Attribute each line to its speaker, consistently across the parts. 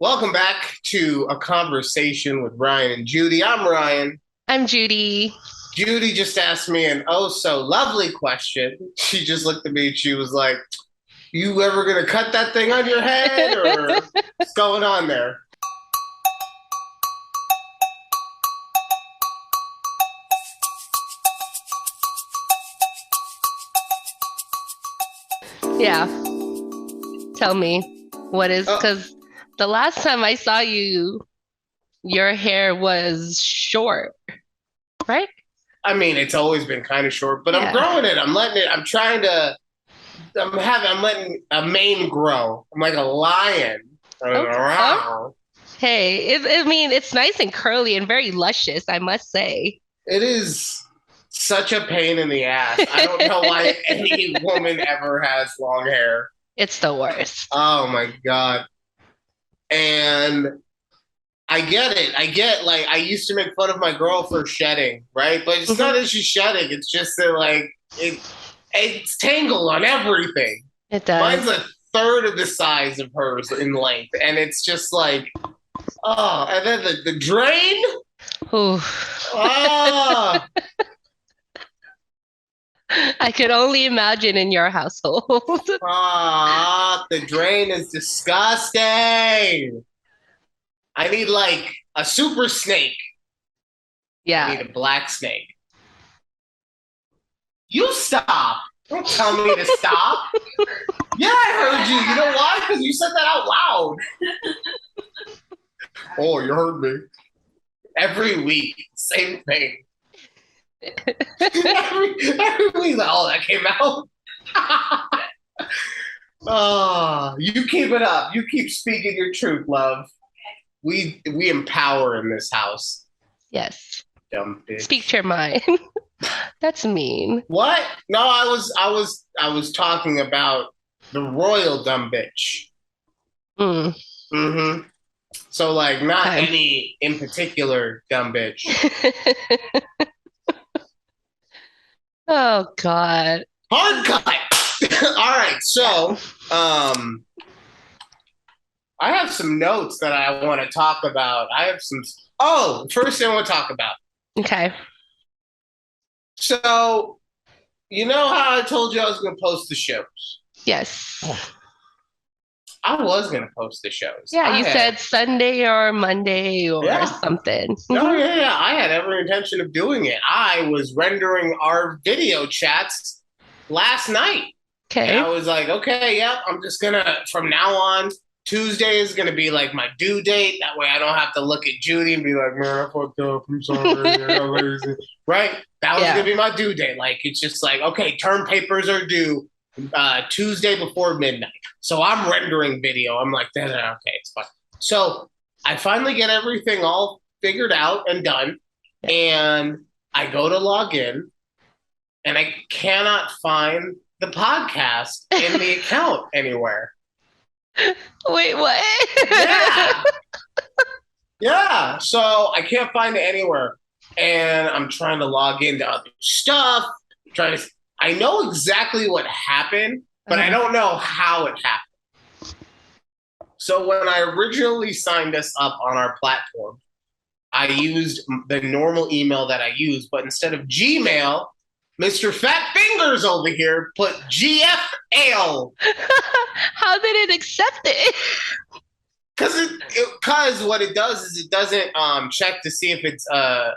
Speaker 1: Welcome back to a conversation with Ryan and Judy. I'm Ryan.
Speaker 2: I'm Judy.
Speaker 1: Judy just asked me an oh so lovely question. She just looked at me and she was like, "You ever gonna cut that thing on your head, or what's going on there?"
Speaker 2: Yeah, tell me what is,
Speaker 1: Oh,
Speaker 2: because the last time I saw you, your hair was short, right?
Speaker 1: I mean, it's always been kind of short, but I'm
Speaker 2: Yeah.
Speaker 1: growing it. I'm letting it. I'm trying to. I'm letting a mane grow. I'm like a lion running
Speaker 2: Okay. Oh,
Speaker 1: around.
Speaker 2: hey, I mean, it's nice and curly and very luscious, I must say.
Speaker 1: It is such a pain in the ass. I don't know why any woman ever has long hair.
Speaker 2: It's the worst.
Speaker 1: Oh my God. And I get it. I get like I used to make fun of my girl for shedding, right? But it's not
Speaker 2: Mhm.
Speaker 1: that she's shedding, it's just that like it's tangled on everything.
Speaker 2: It
Speaker 1: Mine's
Speaker 2: does.
Speaker 1: a third of the size of hers in length. And it's just like, oh, and then the drain.
Speaker 2: Ooh.
Speaker 1: Ah,
Speaker 2: I could only imagine in your household.
Speaker 1: the drain is disgusting. I need like a super snake. I
Speaker 2: Yeah.
Speaker 1: need a black snake. You stop. Don't tell me to stop. Yeah, I heard you. You know why? Because you said that out loud. Oh, you heard me. Every week, same thing. every week, like, oh, that came out. Oh, you keep it up. You keep speaking your truth, love. We empower in this house.
Speaker 2: Yes.
Speaker 1: Dumb
Speaker 2: Speak
Speaker 1: bitch.
Speaker 2: your mind. That's mean.
Speaker 1: What? No, I was talking about the royal dumb bitch.
Speaker 2: Mm.
Speaker 1: Mm-hmm. So like not
Speaker 2: Okay.
Speaker 1: any in particular dumb bitch.
Speaker 2: Oh God.
Speaker 1: Hard cut. All right.
Speaker 2: Yeah.
Speaker 1: So I have some notes that I want to talk about. I have some first thing I want to talk about.
Speaker 2: Okay.
Speaker 1: So you know how I told you I was gonna post the shows?
Speaker 2: Yes.
Speaker 1: I was gonna post the shows.
Speaker 2: Yeah,
Speaker 1: I
Speaker 2: you
Speaker 1: had
Speaker 2: said Sunday or Monday or
Speaker 1: yeah.
Speaker 2: something.
Speaker 1: No, yeah, yeah. I had every intention of doing it. I was rendering our video chats last night. And
Speaker 2: Okay.
Speaker 1: I was like, okay, yep, I'm just gonna from now on, Tuesday is gonna be like my due date. That way I don't have to look at Judy and be like, man, I fucked up. I'm sorry. I got lazy. Right? That was gonna
Speaker 2: Yeah.
Speaker 1: be my due date. Like it's just like, okay, term papers are due Tuesday before midnight. So I'm rendering video. I'm like, okay, it's fine. So I finally get everything all figured out and done.
Speaker 2: Yeah.
Speaker 1: And I go to log in and I cannot find the podcast in the account anywhere.
Speaker 2: Wait, what?
Speaker 1: Yeah. Yeah. So I can't find it anywhere. And I'm trying to log into other stuff, trying to I know exactly what happened, but I
Speaker 2: Uh,
Speaker 1: don't know how it happened. So when I originally signed us up on our platform, I used the normal email that I use, but instead of Gmail, Mr. Fat Fingers over here put GFL.
Speaker 2: how did it accept it?
Speaker 1: Because what it does is it doesn't check to see if it's a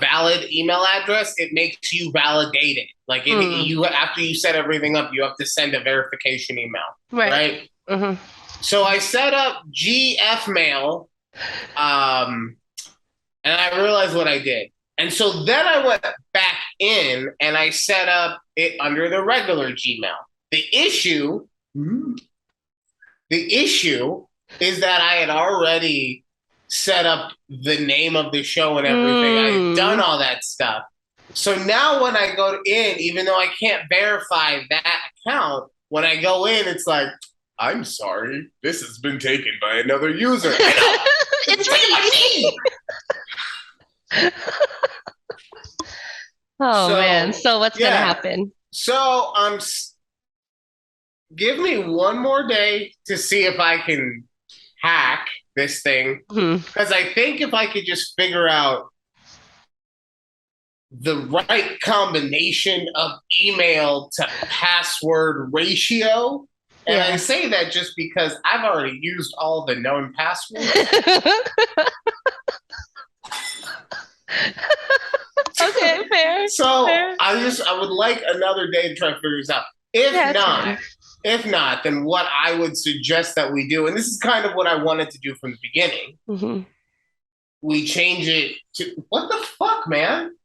Speaker 1: valid email address. It makes you validate it. Like
Speaker 2: Hmm.
Speaker 1: you after you set everything up, you have to send a verification email,
Speaker 2: Right.
Speaker 1: right?
Speaker 2: Hmm.
Speaker 1: So I set up GF mail, um, and I realized what I did. And so then I went back in and I set up it under the regular Gmail. The issue, the issue is that I had already set up the name of the show and everything. I had done
Speaker 2: Mm.
Speaker 1: all that stuff. So now when I go in, even though I can't verify that account, when I go in, it's like, I'm sorry, this has been taken by another user. I know, it's
Speaker 2: It's
Speaker 1: taken by
Speaker 2: me.
Speaker 1: me.
Speaker 2: Oh man.
Speaker 1: So
Speaker 2: So what's gonna
Speaker 1: yeah,
Speaker 2: happen?
Speaker 1: so give me one more day to see if I can hack this thing
Speaker 2: Mhm.
Speaker 1: because I think if I could just figure out the right combination of email to password ratio. And I
Speaker 2: Yeah.
Speaker 1: say that just because I've already used all the known passwords.
Speaker 2: Okay, fair.
Speaker 1: So
Speaker 2: Fair.
Speaker 1: I would like another day to try to figure this out. If
Speaker 2: Yeah, it's
Speaker 1: not,
Speaker 2: fine.
Speaker 1: if not, then what I would suggest that we do, and this is kind of what I wanted to do from the beginning,
Speaker 2: Mhm.
Speaker 1: we change it to what the fuck, man?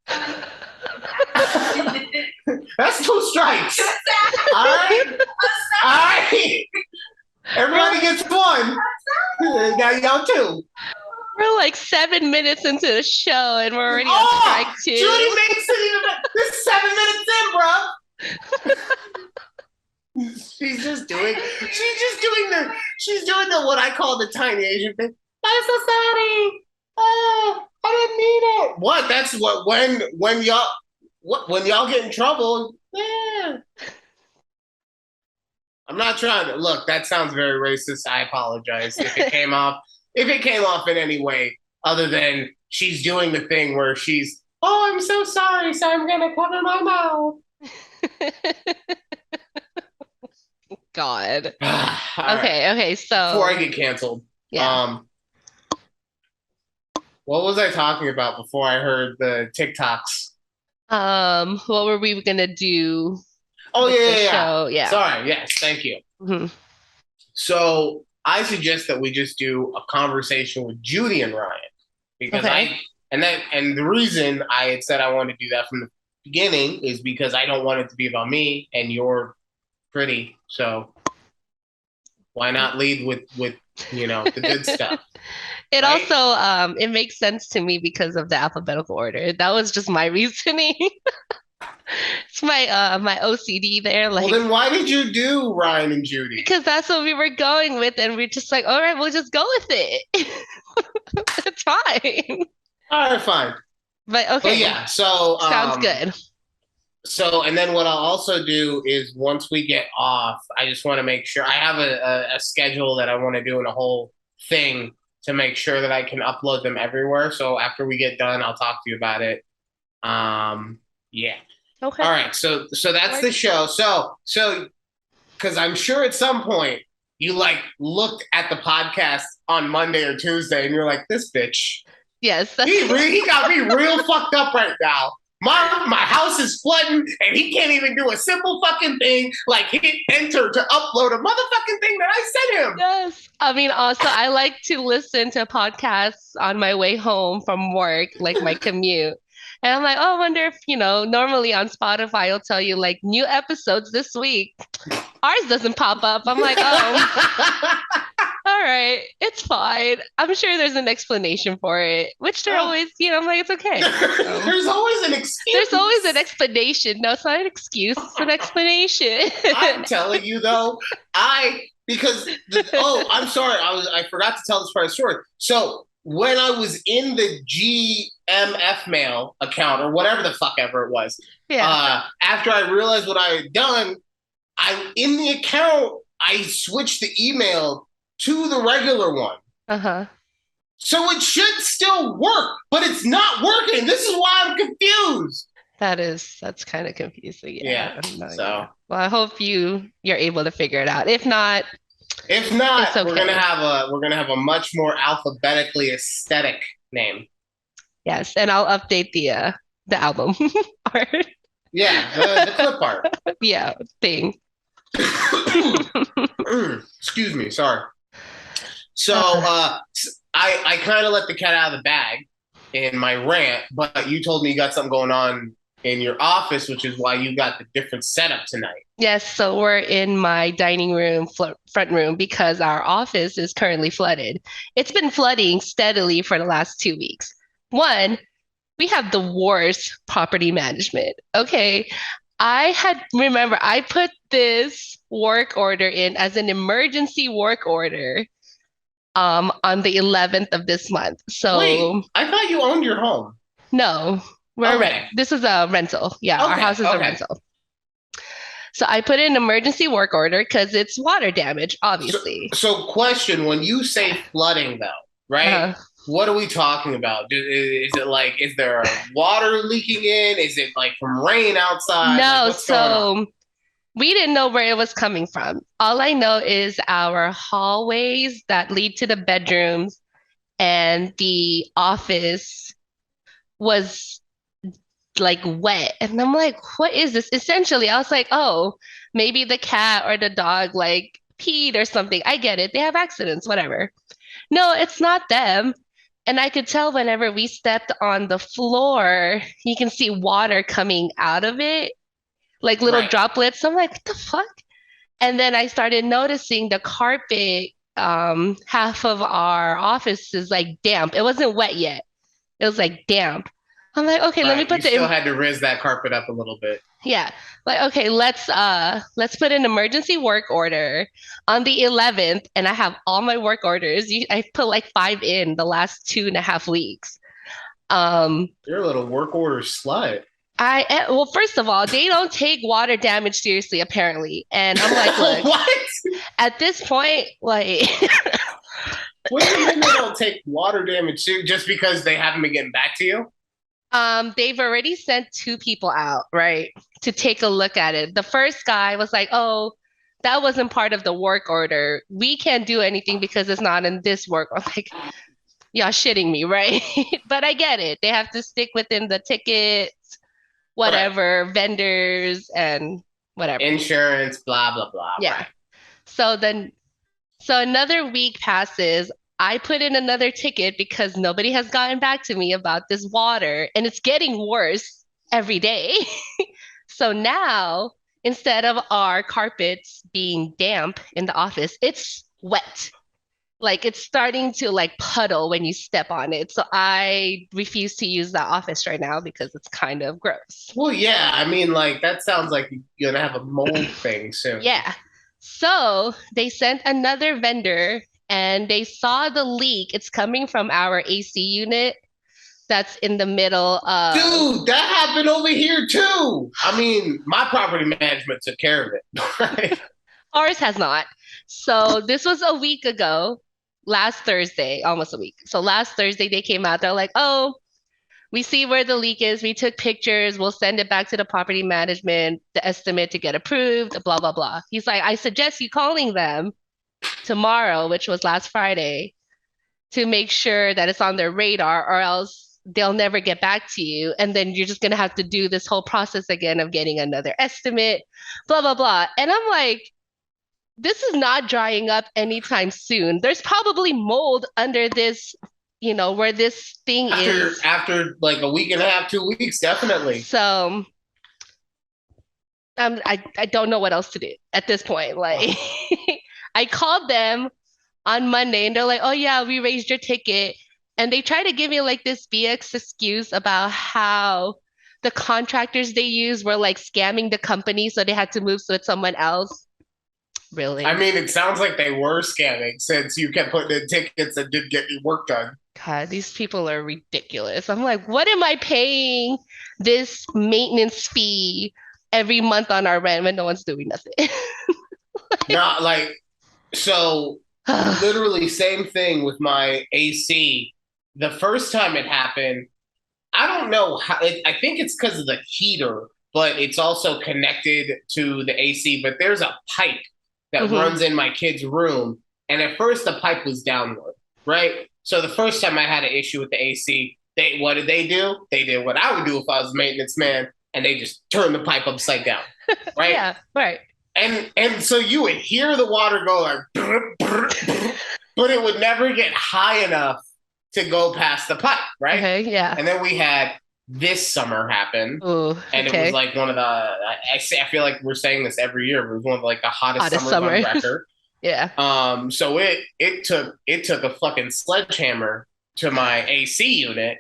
Speaker 1: That's two strikes. All right. All right. Everybody gets one. Now y'all two.
Speaker 2: We're like 7 minutes into the show and we're already on strike
Speaker 1: Oh,
Speaker 2: two.
Speaker 1: Judy makes it even better. This is 7 minutes in, bro. She's doing the what I call the tiny Asian thing. I'm so sorry. Oh, I didn't mean it. What? That's what when y'all get in trouble. Yeah. I'm not trying to look. That sounds very racist. I apologize if it came off in any way other than she's doing the thing where she's, oh, I'm so sorry, so I'm gonna cover my mouth.
Speaker 2: God.
Speaker 1: All right.
Speaker 2: Okay, so
Speaker 1: Before I get canceled,
Speaker 2: yeah.
Speaker 1: what was I talking about before I heard the TikToks?
Speaker 2: What were we gonna do
Speaker 1: Oh
Speaker 2: with
Speaker 1: yeah,
Speaker 2: the
Speaker 1: yeah, yeah.
Speaker 2: show? Yeah.
Speaker 1: Sorry. Yes, thank you.
Speaker 2: Mhm.
Speaker 1: So I suggest that we just do a conversation with Judy and Ryan because
Speaker 2: Okay.
Speaker 1: and the reason I had said I wanted to do that from the beginning is because I don't want it to be about me and you're pretty, so why not lead with the good stuff,
Speaker 2: It
Speaker 1: right?
Speaker 2: also it makes sense to me because of the alphabetical order. That was just my reasoning. It's my OCD there,
Speaker 1: Well,
Speaker 2: like
Speaker 1: then why did you do Ryan and Judy?
Speaker 2: because that's what we were going with, and we're just like, all right, we'll just go with it. It's fine.
Speaker 1: All right, fine.
Speaker 2: But
Speaker 1: But
Speaker 2: okay,
Speaker 1: yeah, so
Speaker 2: sounds good.
Speaker 1: and then what I'll also do is once we get off, I just want to make sure I have a schedule that I want to do in a whole thing to make sure that I can upload them everywhere. So after we get done, I'll talk to you about it. Yeah.
Speaker 2: Okay.
Speaker 1: All right. So that's the
Speaker 2: Works.
Speaker 1: show. So because I'm sure at some point you like looked at the podcast on Monday or Tuesday and you're like, this bitch.
Speaker 2: Yes, that's
Speaker 1: He got me real fucked up right now. My house is flooding and he can't even do a simple fucking thing like hit enter to upload a motherfucking thing that I sent him.
Speaker 2: yes. I mean, also, I like to listen to podcasts on my way home from work, like my commute. And I'm like, oh, I wonder if, normally on Spotify, it'll tell you like new episodes this week. Ours doesn't pop up. I'm like, oh, all right, it's fine. I'm sure there's an explanation for it, which they're always, I'm like, it's okay.
Speaker 1: There's always an excuse.
Speaker 2: There's always an explanation. No, it's not an excuse, it's an explanation.
Speaker 1: I'm telling you though, I'm sorry, I forgot to tell this part of the story. So when I was in the GMF mail account or whatever the fuck ever it was,
Speaker 2: Yeah.
Speaker 1: after I realized what I had done, I in the account I switched the email to the regular one.
Speaker 2: Uh-huh.
Speaker 1: So it should still work, but it's not working. This is why I'm confused.
Speaker 2: That's kind of confusing.
Speaker 1: Yeah. So
Speaker 2: Well, I hope you're able to figure it out. If not,
Speaker 1: if not,
Speaker 2: it's okay.
Speaker 1: we're gonna have a much more alphabetically aesthetic name.
Speaker 2: Yes, and I'll update the album art.
Speaker 1: Yeah, the clip art.
Speaker 2: Yeah, thing.
Speaker 1: Excuse me, sorry. So I kind of let the cat out of the bag in my rant, but you told me you got something going on in your office, which is why you got the different setup tonight.
Speaker 2: Yes, so we're in my dining room, front room, because our office is currently flooded. It's been flooding steadily for the last 2 weeks. One, we have the worst property management. Okay. I put this work order in as an emergency work order on the 11th of this month. So
Speaker 1: wait, I thought you owned your home.
Speaker 2: No, this is a rental. Yeah, our house is a rental. So I put in an emergency work order because it's water damage,
Speaker 1: So,
Speaker 2: obviously.
Speaker 1: so question: when you say flooding, though, right?
Speaker 2: Uh,
Speaker 1: What are we talking about? Is it like, is there water leaking in? Is it like from rain outside? Like,
Speaker 2: no,
Speaker 1: what's going on?
Speaker 2: so we didn't know where it was coming from. All I know is our hallways that lead to the bedrooms and the office was like wet. And I'm like, what is this? Essentially, I was like, oh, maybe the cat or the dog like peed or something. I get it. They have accidents, whatever. No, it's not them. And I could tell whenever we stepped on the floor, you can see water coming out of it, like little
Speaker 1: Right.
Speaker 2: droplets. So I'm like, what the fuck? And then I started noticing the carpet, half of our office is like damp. It wasn't wet yet. It was like damp. I'm like, okay, let me
Speaker 1: Right. You
Speaker 2: put
Speaker 1: still had to riz that carpet up a little bit.
Speaker 2: yeah. Like, okay, let's put an emergency work order on the 11th, and I have all my work orders. I put like five in the last 2.5 weeks. Um,
Speaker 1: You're a little work order slut.
Speaker 2: well, first of all, they don't take water damage seriously, apparently. And I'm like, look,
Speaker 1: What?
Speaker 2: at this point, like
Speaker 1: What do you mean they don't take water damage too, just because they haven't been getting back to you?
Speaker 2: they've already sent two people out, right, to take a look at it. The first guy was like, "Oh, that wasn't part of the work order. We can't do anything because it's not in this work." I'm like, "Y'all shitting me, right?" But I get it. They have to stick within the tickets,
Speaker 1: Right.
Speaker 2: whatever, vendors and whatever.
Speaker 1: Insurance, blah, blah, blah.
Speaker 2: Yeah.
Speaker 1: Right.
Speaker 2: So then, so another week passes. I put in another ticket because nobody has gotten back to me about this water, and it's getting worse every day. So now, instead of our carpets being damp in the office, it's wet. Like it's starting to like puddle when you step on it. So I refuse to use that office right now because it's kind of gross.
Speaker 1: Well, yeah. I mean, like, that sounds like you're going to have a mold thing soon.
Speaker 2: Yeah. So they sent another vendor and they saw the leak. It's coming from our AC unit that's in the middle of
Speaker 1: Dude, that happened over here too. I mean, my property management took care of it. Right?
Speaker 2: ours has not. So this was a week ago, last Thursday, almost a week. So last Thursday they came out. They're like, "Oh, we see where the leak is. We took pictures. We'll send it back to the property management, the estimate to get approved, blah, blah, blah." He's like, "I suggest you calling them tomorrow," which was last Friday, "to make sure that it's on their radar, or else they'll never get back to you. And then you're just going to have to do this whole process again of getting another estimate, blah, blah, blah." And I'm like, this is not drying up anytime soon. There's probably mold under this, where this thing
Speaker 1: after
Speaker 2: is.
Speaker 1: after like a week and a half, 2 weeks, definitely.
Speaker 2: So I don't know what else to do at this point. Like,
Speaker 1: Oh.
Speaker 2: I called them on Monday and they're like, "Oh, yeah, we raised your ticket." And they try to give me like this BX excuse about how the contractors they use were like scamming the company. So they had to move with someone else.
Speaker 1: I
Speaker 2: Really?
Speaker 1: mean, it sounds like they were scamming since you kept putting in tickets and didn't get any work done.
Speaker 2: God, these people are ridiculous. I'm like, what am I paying this maintenance fee every month on our rent when no one's doing nothing?
Speaker 1: Not like, so literally same thing with my AC. The first time it happened, I don't know how. I think it's because of the heater, but it's also connected to the AC. But there's a pipe that
Speaker 2: Hmm.
Speaker 1: runs in my kid's room, and at first the pipe was downward, right? So the first time I had an issue with the AC, they what did they do? They did what I would do if I was a maintenance man, and they just turned the pipe upside down, right?
Speaker 2: Yeah, right.
Speaker 1: And so you would hear the water go like, brr, brr, brr, but it would never get high enough to go past the pipe, right?
Speaker 2: Okay, yeah.
Speaker 1: And then we had this summer happen,
Speaker 2: Oh,
Speaker 1: and it was
Speaker 2: okay.
Speaker 1: like one of the. I feel like we're saying this every year. It was one of like the hottest
Speaker 2: Hottest
Speaker 1: summers on
Speaker 2: summer.
Speaker 1: record.
Speaker 2: Yeah.
Speaker 1: So it took a fucking sledgehammer to my AC unit,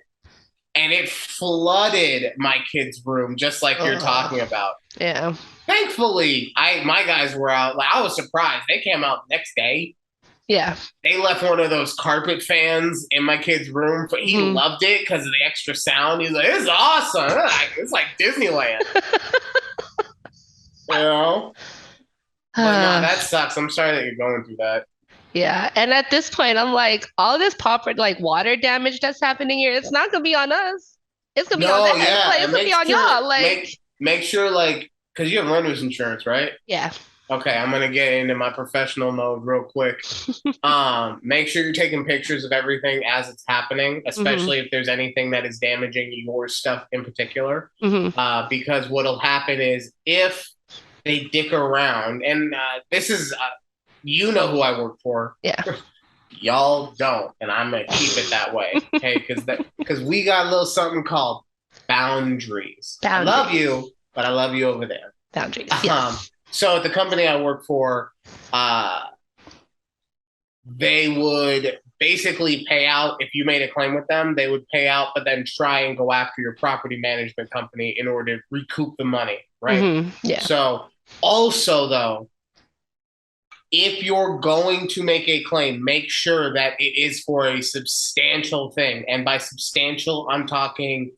Speaker 1: and it flooded my kid's room just like you're
Speaker 2: Oh,
Speaker 1: talking about.
Speaker 2: yeah.
Speaker 1: Thankfully, my guys were out. Like I was surprised. They came out the next day.
Speaker 2: Yeah.
Speaker 1: They left one of those carpet fans in my kid's room. But he
Speaker 2: Hmm.
Speaker 1: loved it because of the extra sound. He's like, "This is awesome. It's like Disneyland." You know? But no, that sucks. I'm sorry that you're going through that.
Speaker 2: Yeah. And at this point, I'm like, all this property, like water damage that's happening here, it's not gonna be on us. It's gonna be on
Speaker 1: No,
Speaker 2: them.
Speaker 1: yeah,
Speaker 2: Like, it's
Speaker 1: and
Speaker 2: gonna be on y'all. Like,
Speaker 1: make sure like because you have renter's insurance, right?
Speaker 2: yeah.
Speaker 1: Okay, I'm gonna get into my professional mode real quick. Make sure you're taking pictures of everything as it's happening,
Speaker 2: Hmm.
Speaker 1: especially if there's anything that is damaging your stuff in particular.
Speaker 2: Hmm.
Speaker 1: Because what'll happen is if they dick around, and this is, you know who I work for.
Speaker 2: Yeah.
Speaker 1: Y'all don't, and I'm gonna keep it that way, okay? Because we got a little something called boundaries. I love
Speaker 2: Boundaries.
Speaker 1: you, but I love you over there.
Speaker 2: Boundaries.
Speaker 1: Um,
Speaker 2: Yes.
Speaker 1: so at the company I work for, uh, they would basically pay out if you made a claim with them. They would pay out, but then try and go after your property management company in order to recoup the money, right?
Speaker 2: Yeah.
Speaker 1: So also though, if you're going to make a claim, make sure that it is for a substantial thing. And by substantial, I'm talking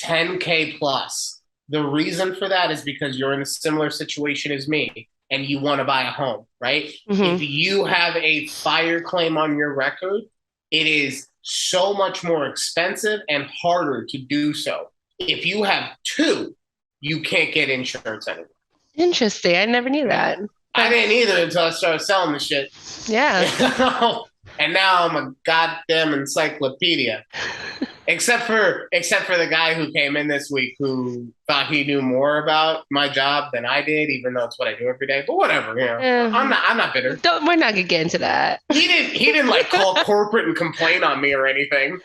Speaker 1: 10K plus. The reason for that is because you're in a similar situation as me and you want to buy a home, right?
Speaker 2: Hmm.
Speaker 1: If you have a fire claim on your record, it is so much more expensive and harder to do so. If you have two, you can't get insurance anymore.
Speaker 2: Interesting. I never knew
Speaker 1: Okay?
Speaker 2: that.
Speaker 1: I didn't
Speaker 2: That's,
Speaker 1: either until I started selling the shit.
Speaker 2: yeah.
Speaker 1: And now I'm a goddamn encyclopedia. Except for the guy who came in this week who thought he knew more about my job than I did, even though it's what I do every day. But whatever,
Speaker 2: Eh,
Speaker 1: I'm not bitter.
Speaker 2: we're not gonna get into that.
Speaker 1: He didn't like call corporate and complain on me or anything.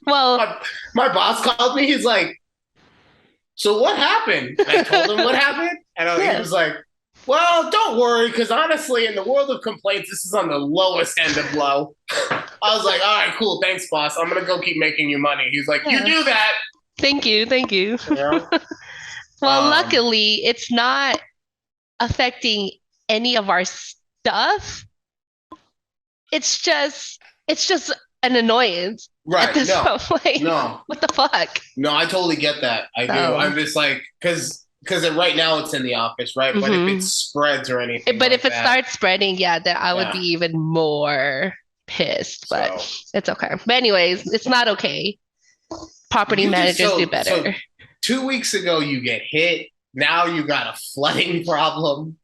Speaker 2: Well,
Speaker 1: My, my boss called me. He's like, "So what happened?" And I told him what happened, and he
Speaker 2: yeah.
Speaker 1: was like, "Well, don't worry, because honestly, in the world of complaints, this is on the lowest end of low." I was like, "All right, cool, thanks, boss. I'm gonna go keep making you money." He's like, "You
Speaker 2: Yeah.
Speaker 1: do that."
Speaker 2: Thank you. Thank you.
Speaker 1: You know?
Speaker 2: Well,
Speaker 1: Um,
Speaker 2: luckily, it's not affecting any of our stuff. It's just an annoyance at
Speaker 1: right?
Speaker 2: this
Speaker 1: No,
Speaker 2: point. Like,
Speaker 1: no,
Speaker 2: what the fuck?
Speaker 1: no. I totally get that. I do.
Speaker 2: So,
Speaker 1: I'm just like, because right now it's in the office, right? But if it
Speaker 2: hmm
Speaker 1: spreads or anything
Speaker 2: But if
Speaker 1: like
Speaker 2: it
Speaker 1: that,
Speaker 2: starts spreading, yeah, then I would be
Speaker 1: yeah.
Speaker 2: even more pissed. But
Speaker 1: So
Speaker 2: it's okay. But anyways, it's not okay. Property
Speaker 1: you just
Speaker 2: managers do
Speaker 1: so
Speaker 2: better.
Speaker 1: 2 weeks ago you get hit. Now you got a flooding problem.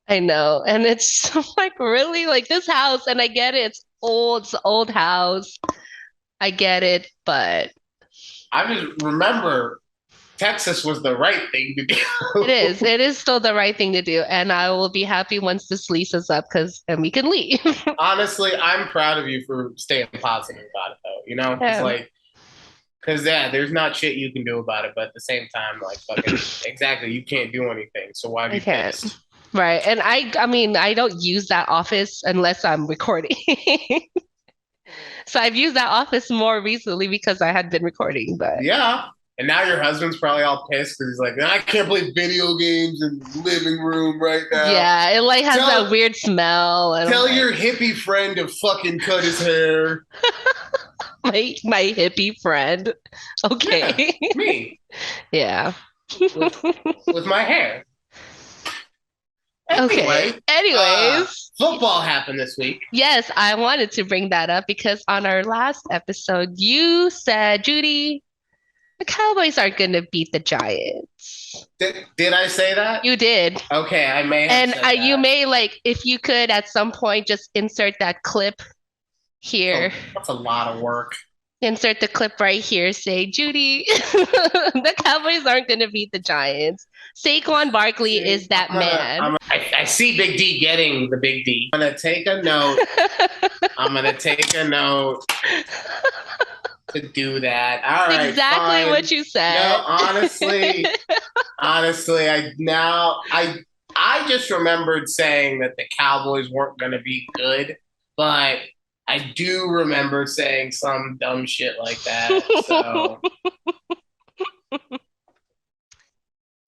Speaker 2: I know. And it's like really like this house, and I get it, it's an old house. I get it, but
Speaker 1: I just remember Texas was the right thing to
Speaker 2: it
Speaker 1: do.
Speaker 2: is. It is still the right thing to do. And I will be happy once this lease is up because and we can leave.
Speaker 1: Honestly, I'm proud of you for staying positive about it, though. It's
Speaker 2: Yeah.
Speaker 1: like, because yeah, there's not shit you can do about it, but at the same time, like, fucking, exactly, you can't do anything. So why
Speaker 2: I
Speaker 1: be
Speaker 2: can't.
Speaker 1: pissed?
Speaker 2: Right. And I mean, I don't use that office unless I'm recording. So I've used that office more recently because I had been recording, but
Speaker 1: Yeah. And now your husband's probably all pissed because he's like, I can't play video games in the living room right now.
Speaker 2: yeah, it like has that
Speaker 1: Tell
Speaker 2: weird smell and I'm
Speaker 1: tell
Speaker 2: like
Speaker 1: your hippie friend to fucking cut his hair.
Speaker 2: my hippie friend.
Speaker 1: Yeah,
Speaker 2: Okay.
Speaker 1: me
Speaker 2: Yeah.
Speaker 1: with with my hair.
Speaker 2: Okay.
Speaker 1: Anyway,
Speaker 2: Anyways,
Speaker 1: football happened this week.
Speaker 2: yes, I wanted to bring that up because on our last episode, you said, Judy, the Cowboys aren't going to beat the Giants.
Speaker 1: Did I say that?
Speaker 2: You did.
Speaker 1: Okay, I may have
Speaker 2: And
Speaker 1: said
Speaker 2: you
Speaker 1: that.
Speaker 2: may like, if you could at some point just insert that clip here.
Speaker 1: That's a lot of work.
Speaker 2: Insert the clip right here. Say, Judy, the Cowboys aren't going to beat the Giants. Saquon Barkley
Speaker 1: See,
Speaker 2: is that man.
Speaker 1: I see Big D getting the Big D. I'm gonna take a note. I'm gonna take a note to do that. All right,
Speaker 2: Exactly
Speaker 1: fine.
Speaker 2: what you said.
Speaker 1: No, honestly, I just remembered saying that the Cowboys weren't going to be good, but I do remember saying some dumb shit like that. So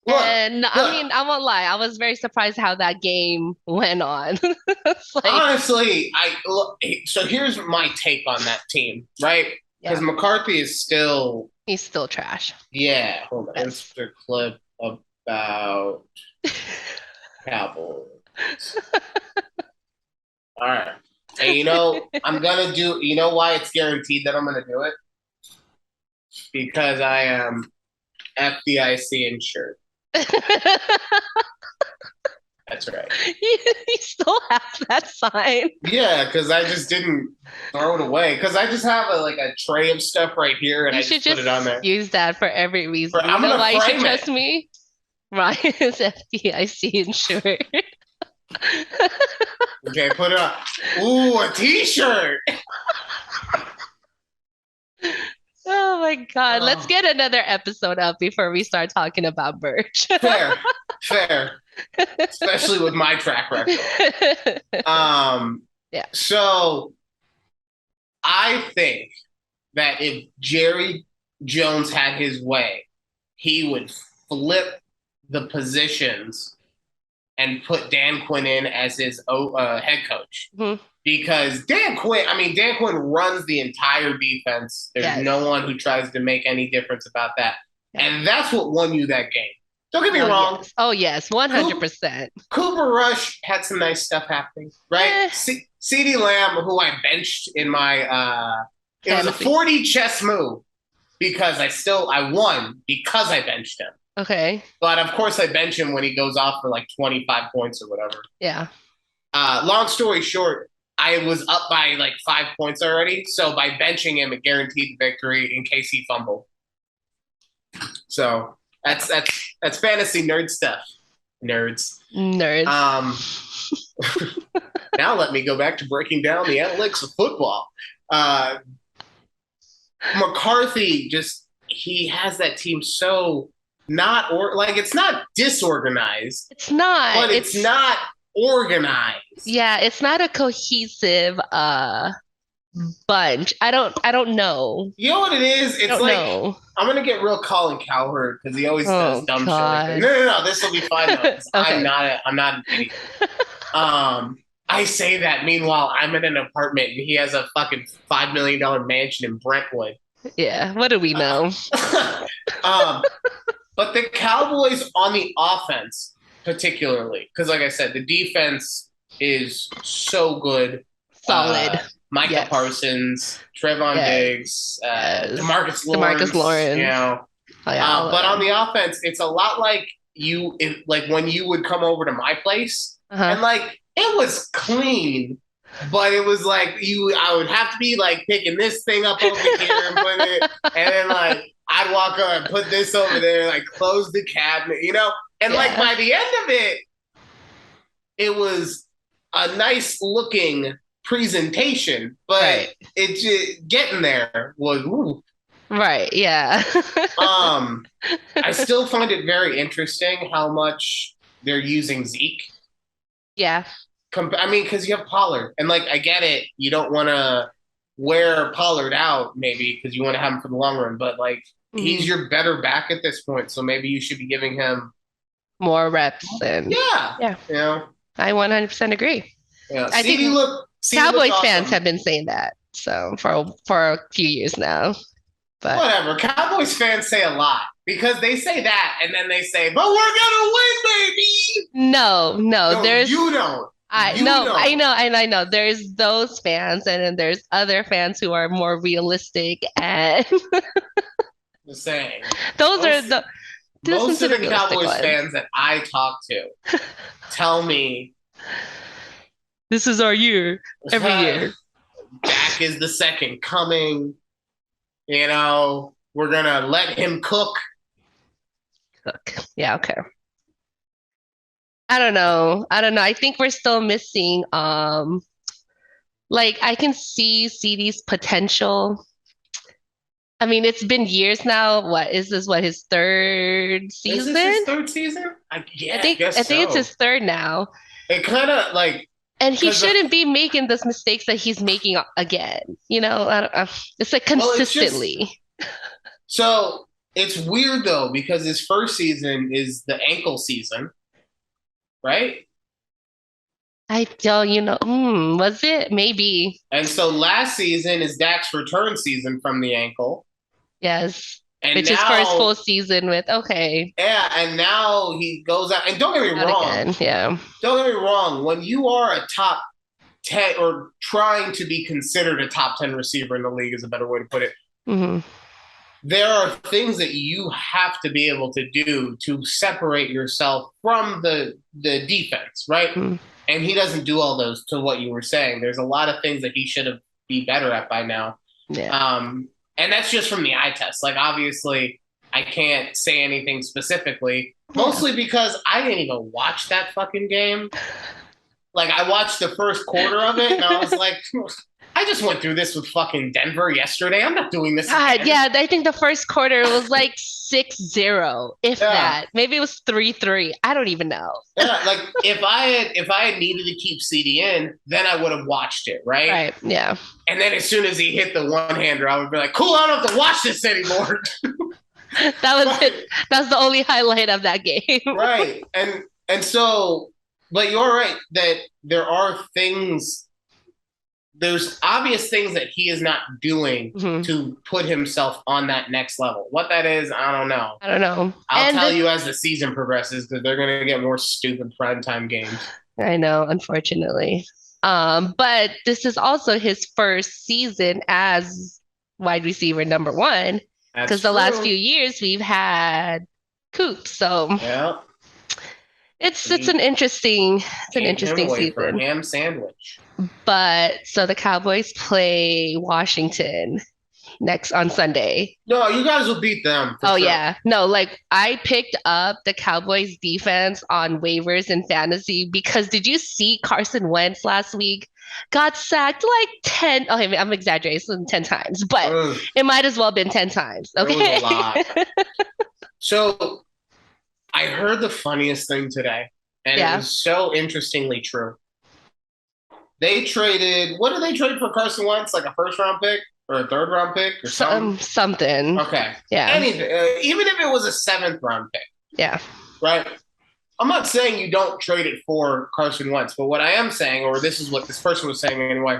Speaker 1: look,
Speaker 2: And I
Speaker 1: look.
Speaker 2: mean, I won't lie, I was very surprised how that game went on. It's like,
Speaker 1: Honestly, I look. So here's my take on that team, right? Because
Speaker 2: yeah.
Speaker 1: McCarthy is still
Speaker 2: He's still trash.
Speaker 1: Yeah, hold on.
Speaker 2: Yes.
Speaker 1: Insert clip about Cowboys. All right. And I'm gonna do. You know why it's guaranteed that I'm gonna do it? Because I am FDIC insured. That's right.
Speaker 2: You still have that sign.
Speaker 1: Yeah, because I just didn't throw it away. Because I just have a tray of stuff right here, and
Speaker 2: You
Speaker 1: I
Speaker 2: should
Speaker 1: just put
Speaker 2: just
Speaker 1: it on there.
Speaker 2: use that for every reason. You
Speaker 1: I'm
Speaker 2: know
Speaker 1: gonna
Speaker 2: why you should
Speaker 1: frame it.
Speaker 2: trust me? Ryan is FDIC insured.
Speaker 1: Okay, put it on. Ooh, a T-shirt.
Speaker 2: Oh my God. Let's
Speaker 1: Oh,
Speaker 2: get another episode up before we start talking about merch.
Speaker 1: fair, fair. Especially with my track record. Um,
Speaker 2: Yeah.
Speaker 1: so I think that if Jerry Jones had his way, he would flip the positions and put Dan Quinn in as his head coach.
Speaker 2: Mhm.
Speaker 1: Because Dan Quinn runs the entire defense. There's
Speaker 2: Yes.
Speaker 1: no one who tries to make any difference about that.
Speaker 2: Yeah.
Speaker 1: And that's what won you that game. Don't get me
Speaker 2: Oh,
Speaker 1: wrong.
Speaker 2: yes. Oh, yes. 100%.
Speaker 1: Cooper Rush had some nice stuff happening, right? CeeDee Lamb, who I benched in my it was a 40 chess move because I won because I benched him.
Speaker 2: Okay.
Speaker 1: But of course I bench him when he goes off for like 25 points or whatever.
Speaker 2: Yeah.
Speaker 1: Long story short, I was up by like 5 points already. So by benching him, it guaranteed the victory in case he fumbled. So that's fantasy nerd stuff. Nerds. Now let me go back to breaking down the analytics of football. McCarthy he has that team so it's not disorganized.
Speaker 2: It's not.
Speaker 1: But it's not organized.
Speaker 2: Yeah, it's not a cohesive bunch. I don't know.
Speaker 1: You know what it is? It's
Speaker 2: know.
Speaker 1: I'm gonna get real Colin Cowherd because he always does dumb
Speaker 2: God.
Speaker 1: shit. No, this will be fine though. Okay. I'm not an idiot. I say that. Meanwhile, I'm in an apartment and he has a fucking $5 million mansion in Brentwood.
Speaker 2: Yeah, what do we know?
Speaker 1: But the Cowboys on the offense, particularly, because like I said, the defense is so good.
Speaker 2: Solid.
Speaker 1: Micah Parsons, Trevon Diggs, DeMarcus Lawrence. You know, but on the offense, it's a lot like when you would come over to my place, and it was clean, but it was like I would have to be like picking this thing up over here and putting it, and then I'd walk up and put this over there, close the cabinet, and by the end of it, it was a nice looking presentation, but it just getting there was woo.
Speaker 2: Right, yeah.
Speaker 1: I still find it very interesting how much they're using Zeke.
Speaker 2: Yeah.
Speaker 1: Because you have Pollard, and I get it. You don't want to wear Pollard out, maybe because you want to have him for the long run, but he's your better back at this point, so maybe you should be giving him
Speaker 2: more reps.
Speaker 1: Yeah.
Speaker 2: I 100% agree.
Speaker 1: Yeah.
Speaker 2: I think Cowboys fans have been saying that for a few years now. But
Speaker 1: whatever. Cowboys fans say a lot because they say that and then they say, "But we're gonna win, baby."
Speaker 2: No,
Speaker 1: you don't.
Speaker 2: I know. There's those fans, and then there's other fans who are more realistic and
Speaker 1: the same.
Speaker 2: Most
Speaker 1: of the Cowboys fans that I talk to tell me
Speaker 2: this is our year every year.
Speaker 1: Dak is the second coming. We're gonna let him cook.
Speaker 2: Yeah, okay. I don't know. I think we're still missing I can see CD's potential. I mean, it's been years now. Is this his third season?
Speaker 1: Is this his third season? I think
Speaker 2: it's his third now.
Speaker 1: It kind of
Speaker 2: and he shouldn't be making those mistakes that he's making again. It's consistently.
Speaker 1: So it's weird though because his first season is the ankle season, right?
Speaker 2: I don't, was it? Maybe.
Speaker 1: And so last season is Dak's return season from the ankle.
Speaker 2: Yes.
Speaker 1: And
Speaker 2: Which is first full
Speaker 1: now,
Speaker 2: season with okay,
Speaker 1: yeah, and now he goes out. And don't get me
Speaker 2: not
Speaker 1: wrong.
Speaker 2: again. Yeah.
Speaker 1: Don't get me wrong. When you are a top 10 or trying to be considered a top 10 receiver in the league is a better way to put it.
Speaker 2: Hmm.
Speaker 1: There are things that you have to be able to do to separate yourself from the defense, right?
Speaker 2: Hmm.
Speaker 1: And he doesn't do all those to what you were saying. There's a lot of things that he should have be better at by now.
Speaker 2: Yeah.
Speaker 1: And that's just from the eye test. Like obviously I can't say anything specifically, mostly because I didn't even watch that fucking game. Like I watched the first quarter of it and I was like, I just went through this with fucking Denver yesterday. I'm not doing this
Speaker 2: God,
Speaker 1: again.
Speaker 2: yeah, I think the first quarter was like 6-0, if
Speaker 1: Yeah.
Speaker 2: that. Maybe it was 3-3. I don't even know.
Speaker 1: Yeah, like if I had needed to keep CD in, then I would have watched it, right?
Speaker 2: Right. Yeah.
Speaker 1: And then as soon as he hit the one hander, I would be like, cool, I don't have to watch this anymore.
Speaker 2: That was it. That's the only highlight of that game.
Speaker 1: Right. And so, but you're right that there are things, there's obvious things that he is not doing to put himself on that next level. What that is, I don't know.
Speaker 2: I don't know.
Speaker 1: I'll tell you as the season progresses because they're going to get more stupid primetime games.
Speaker 2: I know, unfortunately. But this is also his first season as wide receiver number one. Because the last few years we've had Coop. So
Speaker 1: yeah.
Speaker 2: it's an interesting season.
Speaker 1: For a ham sandwich.
Speaker 2: But so the Cowboys play Washington next on Sunday.
Speaker 1: No, you guys will beat them.
Speaker 2: Oh, sure. Yeah. No, like I picked up the Cowboys defense on waivers and fantasy because did you see Carson Wentz last week? Got sacked like 10. Okay, I'm exaggerating, 10 times, but it might as well have been 10 times. Okay.
Speaker 1: It was a lot. So I heard the funniest thing today, and it was so interestingly true. They traded, what did they trade for Carson Wentz? Like a first round pick or a third round pick or something?
Speaker 2: Something.
Speaker 1: Okay.
Speaker 2: Yeah.
Speaker 1: Anything, even if it was a 7th round pick.
Speaker 2: Yeah.
Speaker 1: Right? I'm not saying you don't trade it for Carson Wentz, but what I am saying, or this is what this person was saying anyway,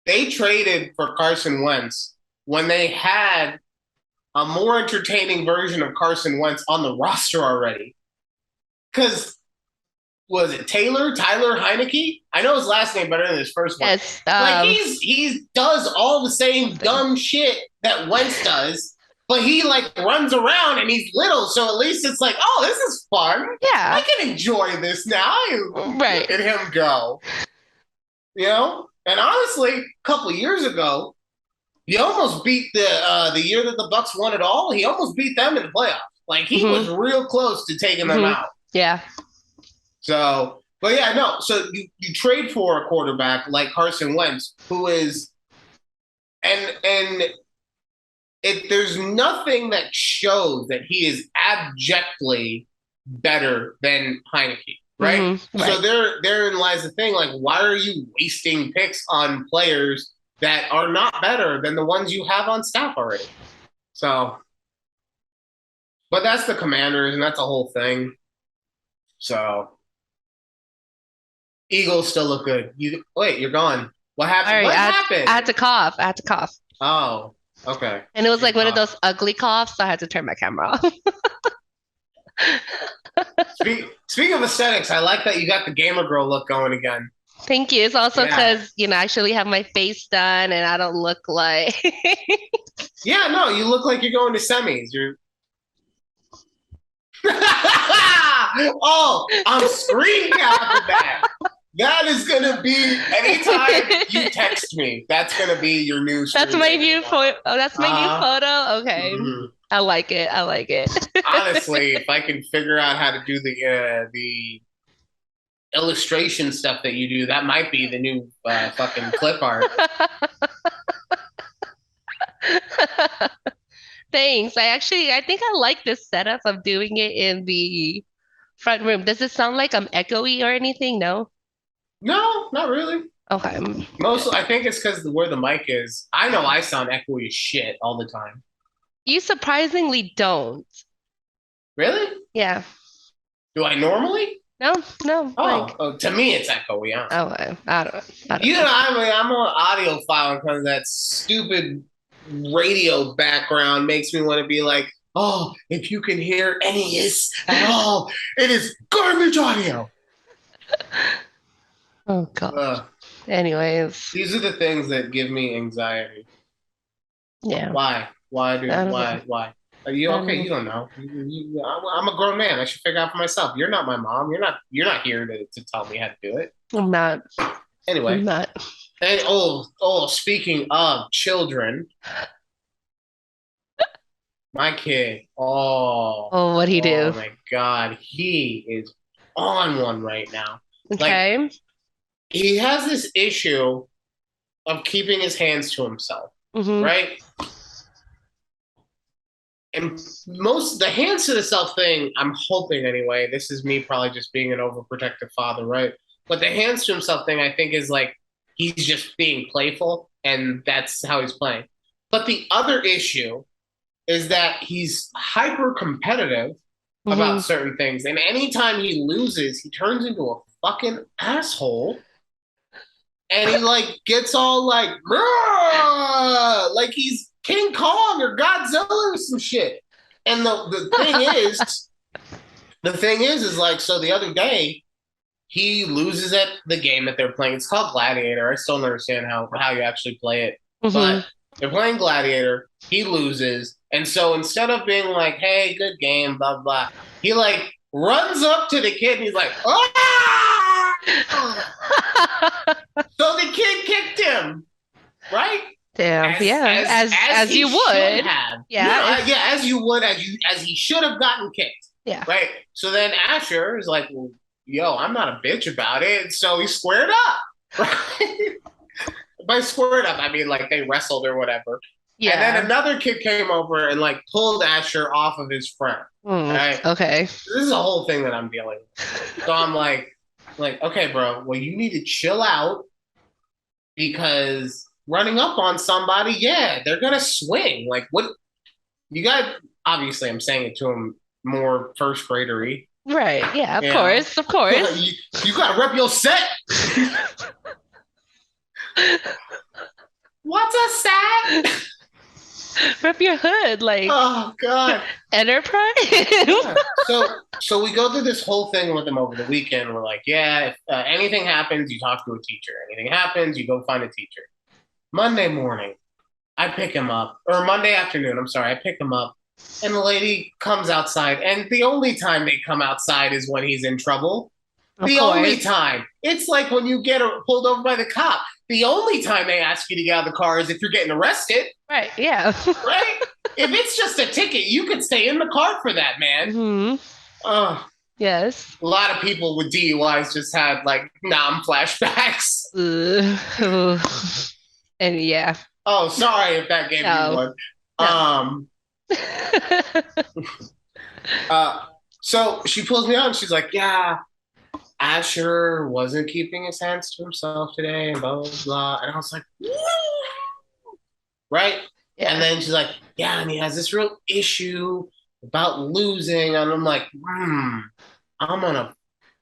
Speaker 1: they traded for Carson Wentz when they had a more entertaining version of Carson Wentz on the roster already. Because was it Tyler Heineke? I know his last name better than his first one.
Speaker 2: Yes,
Speaker 1: like he does all the same dumb shit that Wentz does, but he like runs around and he's little, so at least it's like, oh, this is fun.
Speaker 2: Yeah,
Speaker 1: I can enjoy this now.
Speaker 2: Right,
Speaker 1: look at him go. You know, and honestly, a couple of years ago, he almost beat the year that the Bucs won it all. He almost beat them in the playoffs. Like he was real close to taking them out.
Speaker 2: Yeah.
Speaker 1: So, but yeah, no. So you trade for a quarterback like Carson Wentz, who is, and there's nothing that shows that he is abjectly better than Heineke, right?
Speaker 2: Right.
Speaker 1: So therein lies the thing. Like, why are you wasting picks on players that are not better than the ones you have on staff already? So, but that's the Commanders, and that's a whole thing. So. Eagles still look good. You're gone. What happened?
Speaker 2: Right,
Speaker 1: what happened?
Speaker 2: I had to cough.
Speaker 1: Oh, okay.
Speaker 2: And it was like one of those ugly coughs, so I had to turn my camera off.
Speaker 1: Speaking of aesthetics, I like that you got the gamer girl look going again.
Speaker 2: Thank you. It's also because, I actually have my face done and I don't look like...
Speaker 1: Yeah, no, you look like you're going to semis. You're... Oh, I'm screen capping that. That is gonna be anytime you text me. That's gonna be your new.
Speaker 2: That's my new photo. Oh, that's my new photo. Okay, I like it.
Speaker 1: Honestly, if I can figure out how to do the illustration stuff that you do, that might be the new fucking clip art.
Speaker 2: Thanks. I think I like this setup of doing it in the front room. Does it sound like I'm echoey or anything? No?
Speaker 1: No, not really.
Speaker 2: Okay.
Speaker 1: Mostly, I think it's because where the mic is. I know I sound echoey as shit all the time.
Speaker 2: You surprisingly don't.
Speaker 1: Really?
Speaker 2: Yeah.
Speaker 1: Do I normally?
Speaker 2: No.
Speaker 1: To me, it's echoey.
Speaker 2: Oh, I don't know.
Speaker 1: I'm an audiophile because that stupid radio background makes me want to be like, oh, if you can hear any hiss at all, it is garbage audio.
Speaker 2: Oh God.
Speaker 1: Uh,
Speaker 2: Anyways,
Speaker 1: these are the things that give me anxiety.
Speaker 2: yeah.
Speaker 1: Why? Why
Speaker 2: I
Speaker 1: do?
Speaker 2: don't know.
Speaker 1: Why? Are you
Speaker 2: I
Speaker 1: okay?
Speaker 2: don't know.
Speaker 1: You don't know. I'm a grown man. I should figure out for myself. You're not my mom. You're not here to tell me how to do it.
Speaker 2: I'm not.
Speaker 1: Anyway,
Speaker 2: I'm not.
Speaker 1: and speaking of children, my kid.
Speaker 2: Oh, what'd he
Speaker 1: Oh
Speaker 2: do?
Speaker 1: my God, he is on one right now. Like
Speaker 2: Okay.
Speaker 1: he has this issue of keeping his hands to himself,
Speaker 2: Mm-hmm.
Speaker 1: right? And most the hands to the self thing, I'm hoping anyway. This is me probably just being an overprotective father, right? But the hands to himself thing, I think, is like he's just being playful, and that's how he's playing. But the other issue is that he's hyper competitive
Speaker 2: Mm-hmm.
Speaker 1: about certain things, and anytime he loses, he turns into a fucking asshole, and he like gets all like, "Rah!" Like he's King Kong or Godzilla or some shit. And the thing is like, so the other day he loses at the game that they're playing. It's called Gladiator. I still don't understand how you actually play it,
Speaker 2: Mm-hmm.
Speaker 1: but they're playing Gladiator. He loses, and so instead of being like, "Hey, good game," blah blah, he like runs up to the kid and he's like, "Ah!" So the kid kicked him, right?
Speaker 2: Damn. Yeah.
Speaker 1: As
Speaker 2: As
Speaker 1: he
Speaker 2: you
Speaker 1: should
Speaker 2: would.
Speaker 1: have.
Speaker 2: Yeah. If,
Speaker 1: Yeah, as you would, as he should have gotten kicked,
Speaker 2: yeah.
Speaker 1: right? So then Asher is like, well, "Yo, I'm not a bitch about it." So he squared up, right? By squared up, I mean like they wrestled or whatever. And then
Speaker 2: Yeah.
Speaker 1: another kid came over and like pulled Asher off of his friend. Right?
Speaker 2: Okay.
Speaker 1: This is a whole thing that I'm dealing with. So I'm like, okay, bro, well, you need to chill out because running up on somebody, yeah, they're gonna swing. Like, what you got? Obviously, I'm saying it to him more first gradery.
Speaker 2: Right. Yeah. Of
Speaker 1: Yeah,
Speaker 2: course. Of course.
Speaker 1: you gotta rep your set. What's a set?
Speaker 2: Rep your hood, like
Speaker 1: Oh God.
Speaker 2: Enterprise.
Speaker 1: Yeah. So we go through this whole thing with him over the weekend. We're like, yeah, if anything happens, you talk to a teacher. Anything happens, you go find a teacher. Monday morning, I pick him up, or Monday afternoon, I'm sorry, I pick him up, and the lady comes outside, and the only time they come outside is when he's in trouble.
Speaker 2: Of
Speaker 1: The only
Speaker 2: course.
Speaker 1: time. It's like when you get pulled over by the cop. The only time they ask you to get out of the car is if you're getting arrested,
Speaker 2: Right. Yeah.
Speaker 1: right? If it's just a ticket, you could stay in the car for that, man.
Speaker 2: Hmm.
Speaker 1: Oh,
Speaker 2: Yes.
Speaker 1: a lot of people with DUIs just had like nom flashbacks.
Speaker 2: Ugh. And yeah.
Speaker 1: Oh, sorry if that gave you
Speaker 2: No.
Speaker 1: one.
Speaker 2: No.
Speaker 1: Um, uh, so she pulls me out and she's like, "Yeah, Asher wasn't keeping his hands to himself today, and blah blah blah." And I was like, right? And
Speaker 2: Yeah.
Speaker 1: then she's like, "Yeah, and he has this real issue about losing," and I'm like, I'm gonna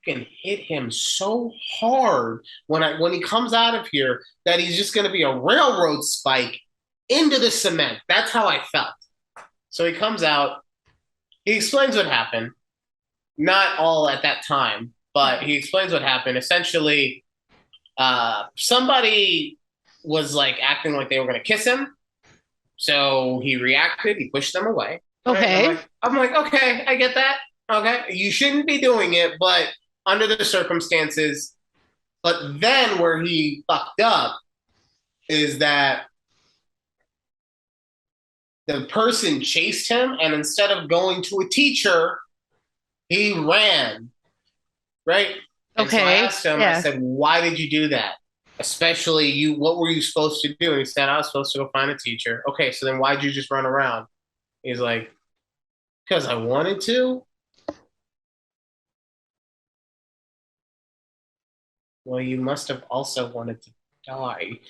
Speaker 1: fucking hit him so hard when he comes out of here that he's just gonna be a railroad spike into the cement. That's how I felt. So he comes out, he explains what happened. Not all at that time, but he explains what happened. Essentially, somebody was like acting like they were gonna kiss him. So he reacted, he pushed them away. Right?
Speaker 2: Okay.
Speaker 1: I'm like, okay, I get that. Okay. You shouldn't be doing it, but under the circumstances. But then where he fucked up is that the person chased him, and instead of going to a teacher, he ran. Right? And so I
Speaker 2: Okay.
Speaker 1: asked him, I
Speaker 2: Yeah.
Speaker 1: said, why did you do that? Especially you, what were you supposed to do? And he said, I was supposed to go find a teacher. Okay, so then why'd you just run around? He's like, because I wanted to. Well, you must have also wanted to die.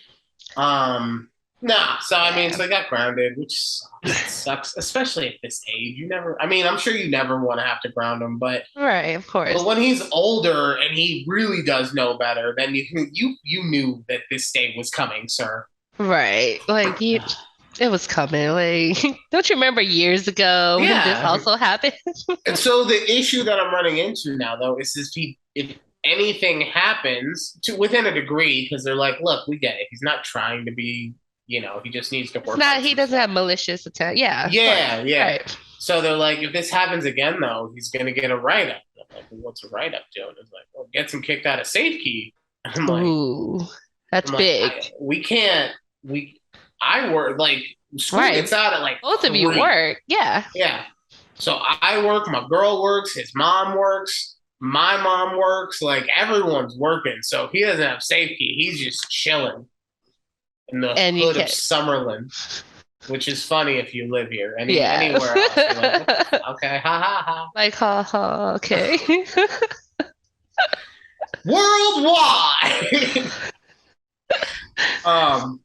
Speaker 1: Nah. So I mean,
Speaker 2: Yeah.
Speaker 1: so I got grounded, which sucks. It sucks, especially at this age. You never. I mean, I'm sure you never want to have to ground him,
Speaker 2: Right. Of course.
Speaker 1: but when he's older and he really does know better, then you knew that this day was coming, sir.
Speaker 2: Right. Like you. It was coming. Like, don't you remember years ago when this
Speaker 1: Yeah.
Speaker 2: also happened?
Speaker 1: And so the issue that I'm running into now, though, is if anything happens to within a degree, because they're like, look, we get it. He's not trying to be, he just needs to
Speaker 2: It's
Speaker 1: work
Speaker 2: not,
Speaker 1: on
Speaker 2: he
Speaker 1: some
Speaker 2: doesn't
Speaker 1: stuff.
Speaker 2: have malicious intent. Yeah, of course.
Speaker 1: Yeah, yeah.
Speaker 2: Right.
Speaker 1: So they're like, if this happens again, though, he's gonna get a write up. I'm like, well, what's a write up, Joe? And it's like, well, gets him kicked out of safety. I'm like,
Speaker 2: Ooh, that's
Speaker 1: I'm like,
Speaker 2: big.
Speaker 1: we can't. We, I work like school
Speaker 2: Right.
Speaker 1: gets out at like
Speaker 2: Both of you
Speaker 1: 3.
Speaker 2: work. Yeah.
Speaker 1: Yeah. So I work, my girl works, his mom works, my mom works, like everyone's working. So he doesn't have safety. He's just chilling in the
Speaker 2: And you
Speaker 1: hood of
Speaker 2: can't.
Speaker 1: Summerlin, which is funny if you live here.
Speaker 2: Yeah.
Speaker 1: Anywhere else, you're like, what the okay, ha ha ha.
Speaker 2: Like, ha ha, okay.
Speaker 1: Worldwide. um.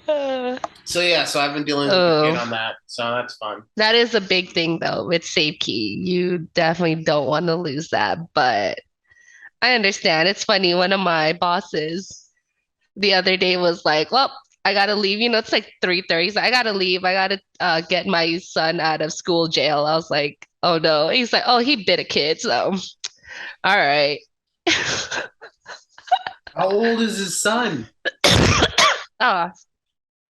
Speaker 2: Uh,
Speaker 1: So yeah, so I've been dealing with the kid
Speaker 2: oh,
Speaker 1: on that. So that's fun.
Speaker 2: that is a big thing though with SafeKey. You definitely don't want to lose that, but I understand. It's funny. One of my bosses the other day was like, "Well, I gotta leave. It's like 3:30. He's like, I gotta leave. I gotta get my son out of school jail." I was like, "Oh no." He's like, "Oh, he bit a kid, so all right."
Speaker 1: How old is his son?
Speaker 2: Oh,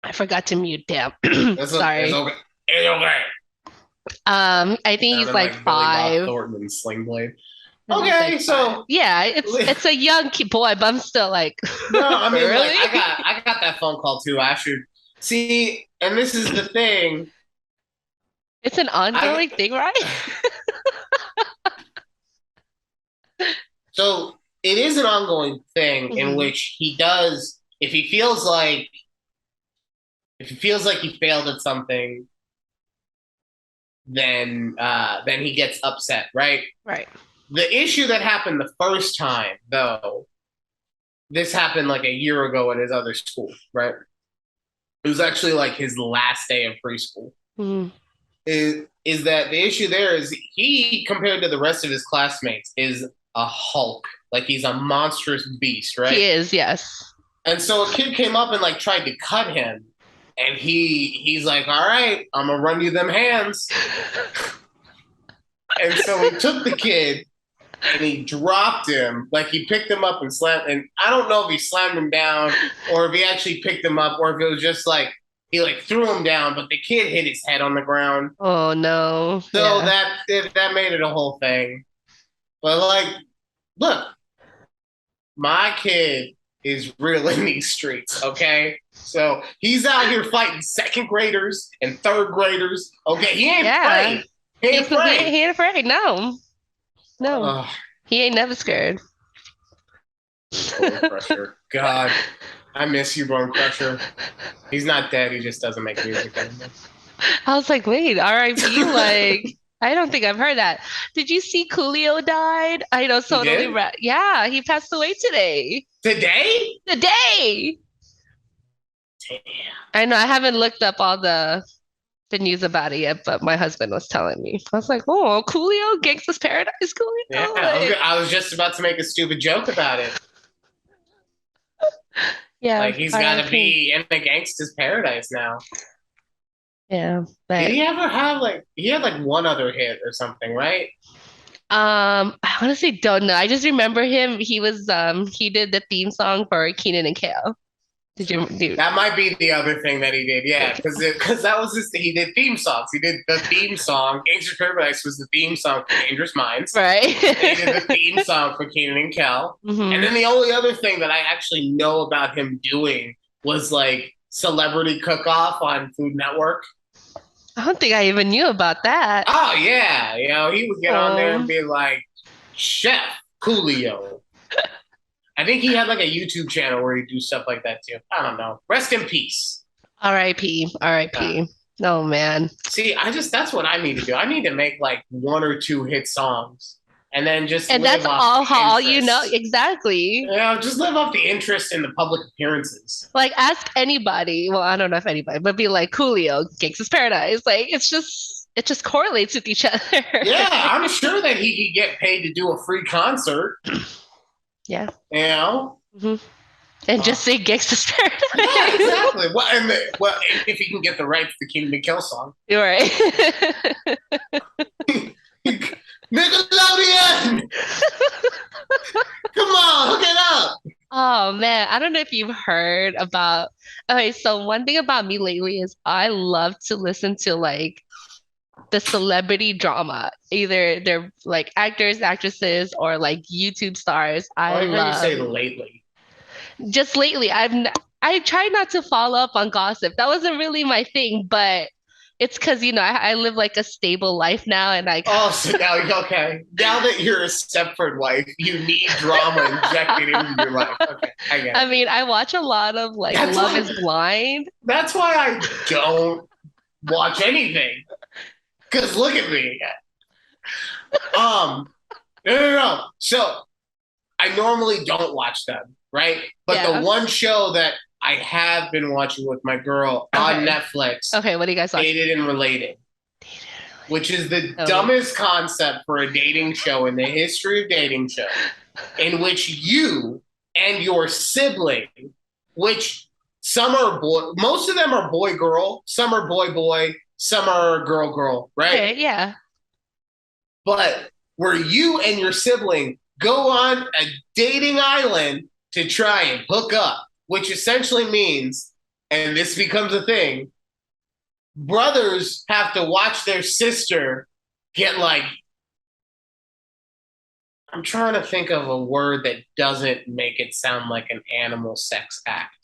Speaker 2: I forgot to mute. Damn.
Speaker 1: It's
Speaker 2: Sorry.
Speaker 1: okay. It's okay.
Speaker 2: I think he's
Speaker 1: Sounded
Speaker 2: like
Speaker 1: like Billy Bob
Speaker 2: 5.
Speaker 1: Thornton and Sling Blade.
Speaker 2: I think he's
Speaker 1: Okay,
Speaker 2: like 5.
Speaker 1: so
Speaker 2: Yeah, it's a young boy, but I'm still like,
Speaker 1: no, I mean like I
Speaker 2: really?
Speaker 1: got I got that phone call too. I should see, and this is the thing.
Speaker 2: It's an
Speaker 1: I
Speaker 2: ongoing thing, right?
Speaker 1: so it is an ongoing thing in
Speaker 2: Mhm.
Speaker 1: which he does if he feels like he failed at something, then he gets upset, right?
Speaker 2: Right.
Speaker 1: The issue that happened the first time, though, this happened like a year ago at his other school, right? It was actually like his last day of preschool.
Speaker 2: Mhm.
Speaker 1: Is that the issue there is he, compared to the rest of his classmates, is a Hulk. Like he's a monstrous beast,
Speaker 2: He
Speaker 1: right?
Speaker 2: is, yes.
Speaker 1: And so a kid came up and like tried to cut him, and he's like, "All right, I'm gonna run you them hands." And so he took the kid and he dropped him. Like he picked him up and slammed. And I don't know if he slammed him down or if he actually picked him up or if it was just like he like threw him down, but the kid hit his head on the ground.
Speaker 2: Oh no.
Speaker 1: So
Speaker 2: Yeah.
Speaker 1: that made it a whole thing. But like, look, my kid is real in these streets, okay? So he's out here fighting second graders and third graders. Okay, he ain't
Speaker 2: Yeah.
Speaker 1: afraid. He ain't afraid.
Speaker 2: He ain't afraid. No. No.
Speaker 1: Oh,
Speaker 2: He ain't never scared.
Speaker 1: Bone Crusher. God, I miss you, Bone Crusher. He's not dead. He just doesn't make music anymore.
Speaker 2: I was like, wait, RIP? Like, I don't think I've heard that. Did you see Coolio died? I know,
Speaker 1: He
Speaker 2: totally.
Speaker 1: did?
Speaker 2: Yeah, he passed away today.
Speaker 1: Today?
Speaker 2: Today.
Speaker 1: Damn.
Speaker 2: I know. I haven't looked up all the news about it yet, but my husband was telling me. I was like, oh, Coolio, Gangsta's Paradise,
Speaker 1: Yeah,
Speaker 2: Coolio.
Speaker 1: I was just about to make a stupid joke about it.
Speaker 2: Yeah,
Speaker 1: Like he's got to
Speaker 2: RIP.
Speaker 1: be in the gangster's paradise now.
Speaker 2: Yeah,
Speaker 1: Did
Speaker 2: but
Speaker 1: he ever have like he had like one other hit or something, right?
Speaker 2: I honestly don't know. I just remember him. He did the theme song for Keenan and Kel. Did you do?
Speaker 1: That might be the other thing that he did. Yeah, because that was he did theme songs. He did the theme song. Gangster's Paradise was the theme song for Dangerous Minds.
Speaker 2: Right.
Speaker 1: They did the theme song for Keenan and Kel. And
Speaker 2: Hmm.
Speaker 1: then the only other thing that I actually know about him doing was like Celebrity Cook Off on Food Network.
Speaker 2: I don't think I even knew about that.
Speaker 1: Oh yeah, he would get on there and
Speaker 2: Um,
Speaker 1: be like, Chef Coolio. I think he had like a YouTube channel where he'd do stuff like that too. I don't know. Rest in peace.
Speaker 2: RIP,
Speaker 1: Uh,
Speaker 2: RIP. Oh man.
Speaker 1: See, that's what I need to do. I need to make like one or two hit songs and then just
Speaker 2: And
Speaker 1: live
Speaker 2: that's
Speaker 1: off the
Speaker 2: all you know.
Speaker 1: interest.
Speaker 2: Exactly.
Speaker 1: Just live off the interest in the public appearances.
Speaker 2: Like ask anybody. Well, I don't know if anybody, but be like Coolio, Gangsta's Paradise. Like it just correlates with each other.
Speaker 1: Yeah, I'm sure that he could get paid to do a free concert.
Speaker 2: Yeah.
Speaker 1: You know,
Speaker 2: Hmm. And
Speaker 1: Uh,
Speaker 2: just say Gangsta's
Speaker 1: yeah,
Speaker 2: Paradise.
Speaker 1: exactly. Well, if he can get the rights to King to Kill song.
Speaker 2: You're right.
Speaker 1: Nickelodeon! Come on, hook it up!
Speaker 2: Oh man, I don't know if you've heard about. Okay, so one thing about me lately is I love to listen to like the celebrity drama. Either they're like actors, actresses, or like YouTube stars.
Speaker 1: I
Speaker 2: I
Speaker 1: like how you say
Speaker 2: love
Speaker 1: lately.
Speaker 2: just lately. I try not to follow up on gossip. That wasn't really my thing, but it's because I live like a stable life now, and I
Speaker 1: Oh, so now, okay. Now that you're a Stepford wife, you need drama injected into your life. Okay, I get
Speaker 2: I
Speaker 1: it.
Speaker 2: mean, I watch a lot of like
Speaker 1: That's
Speaker 2: Love
Speaker 1: why.
Speaker 2: is Blind.
Speaker 1: That's why I don't watch anything. Cause look at me. Um, no. So I normally don't watch them, right? But the
Speaker 2: Yeah.
Speaker 1: one show that I have been watching with my girl on
Speaker 2: Okay.
Speaker 1: Netflix,
Speaker 2: Okay, what do you guys watch?
Speaker 1: Dated and Related, which is the
Speaker 2: Tell me.
Speaker 1: dumbest concept for a dating show in the history of dating shows, in which you and your sibling, which some are boy, most of them are boy girl, some are boy boy, some are girl girl, right?
Speaker 2: Okay, yeah.
Speaker 1: But where you and your sibling go on a dating island to try and hook up, which essentially means, and this becomes a thing, brothers have to watch their sister get like, I'm trying to think of a word that doesn't make it sound like an animal sex act.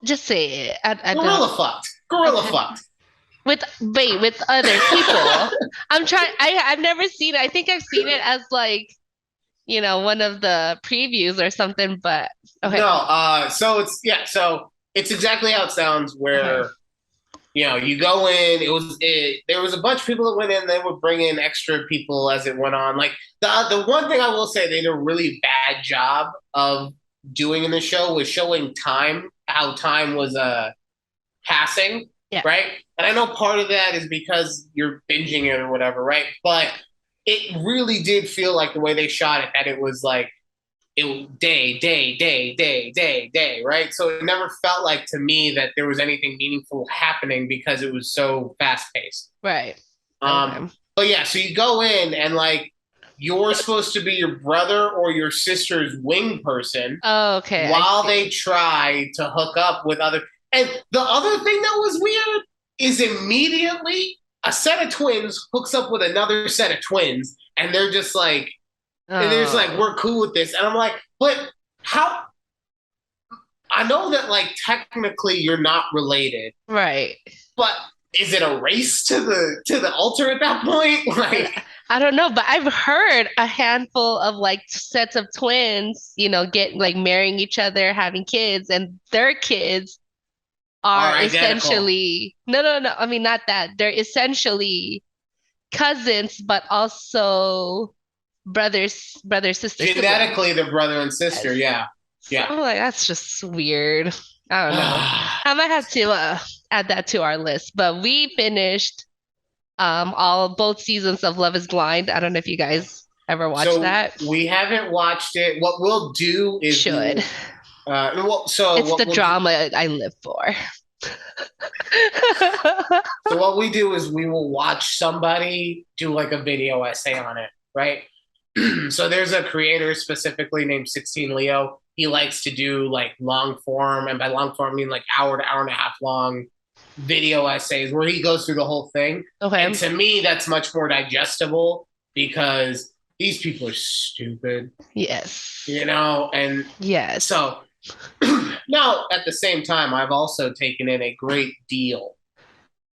Speaker 2: Just say it. I don't.
Speaker 1: Gorilla fucked. Gorilla
Speaker 2: Okay.
Speaker 1: fucked.
Speaker 2: With other people. I'm trying. I've never seen it. I think I've seen it as like one of the previews or something. But
Speaker 1: No,
Speaker 2: okay,
Speaker 1: so it's exactly how it sounds.
Speaker 2: okay,
Speaker 1: Where you go in. There was a bunch of people that went in. They would bring in extra people as it went on. Like the one thing I will say they did a really bad job of doing in the show was showing time, how time was passing,
Speaker 2: yeah,
Speaker 1: right? And I know part of that is because you're binging it or whatever, right? But it really did feel like the way they shot it that it was like it day, right? So it never felt like to me that there was anything meaningful happening because it was so fast paced.
Speaker 2: right,
Speaker 1: Um,
Speaker 2: okay,
Speaker 1: but yeah, so you go in and like you're supposed to be your brother or your sister's wing person
Speaker 2: okay. I
Speaker 1: while they
Speaker 2: see.
Speaker 1: try to hook up with other. And the other thing that was weird is immediately a set of twins hooks up with another set of twins, and they're just like,
Speaker 2: Oh,
Speaker 1: we're cool with this. And I'm like, but how? I know that like technically you're not related,
Speaker 2: right.
Speaker 1: but is it a race to the altar at that point?
Speaker 2: And
Speaker 1: Like,
Speaker 2: I don't know, but I've heard a handful of like sets of twins, get like marrying each other, having kids, and their kids
Speaker 1: are
Speaker 2: are
Speaker 1: identical.
Speaker 2: essentially no. I mean, not that. They're essentially cousins, but also sister, siblings.
Speaker 1: Genetically, they're brother and
Speaker 2: Yes.
Speaker 1: sister. Yeah,
Speaker 2: So
Speaker 1: yeah.
Speaker 2: I'm like, that's just weird. I don't know. I might have to add that to our list. But we finished all both seasons of Love is Blind. I don't know if you guys ever watched
Speaker 1: So
Speaker 2: that.
Speaker 1: we haven't watched it. What we'll do is we
Speaker 2: Should.
Speaker 1: will. So
Speaker 2: It's
Speaker 1: what
Speaker 2: the
Speaker 1: we'll do.
Speaker 2: drama I live for.
Speaker 1: So what we do is we will watch somebody do like a video essay on it, right? So there's a creator specifically named 16 Leo. He likes to do like long form, and by long form I mean like hour to hour and a half long video essays where he goes through the whole thing. And
Speaker 2: Okay.
Speaker 1: to me, that's much more digestible because these people are stupid,
Speaker 2: Yes.
Speaker 1: and
Speaker 2: Yes.
Speaker 1: so now at the same time, I've also taken in a great deal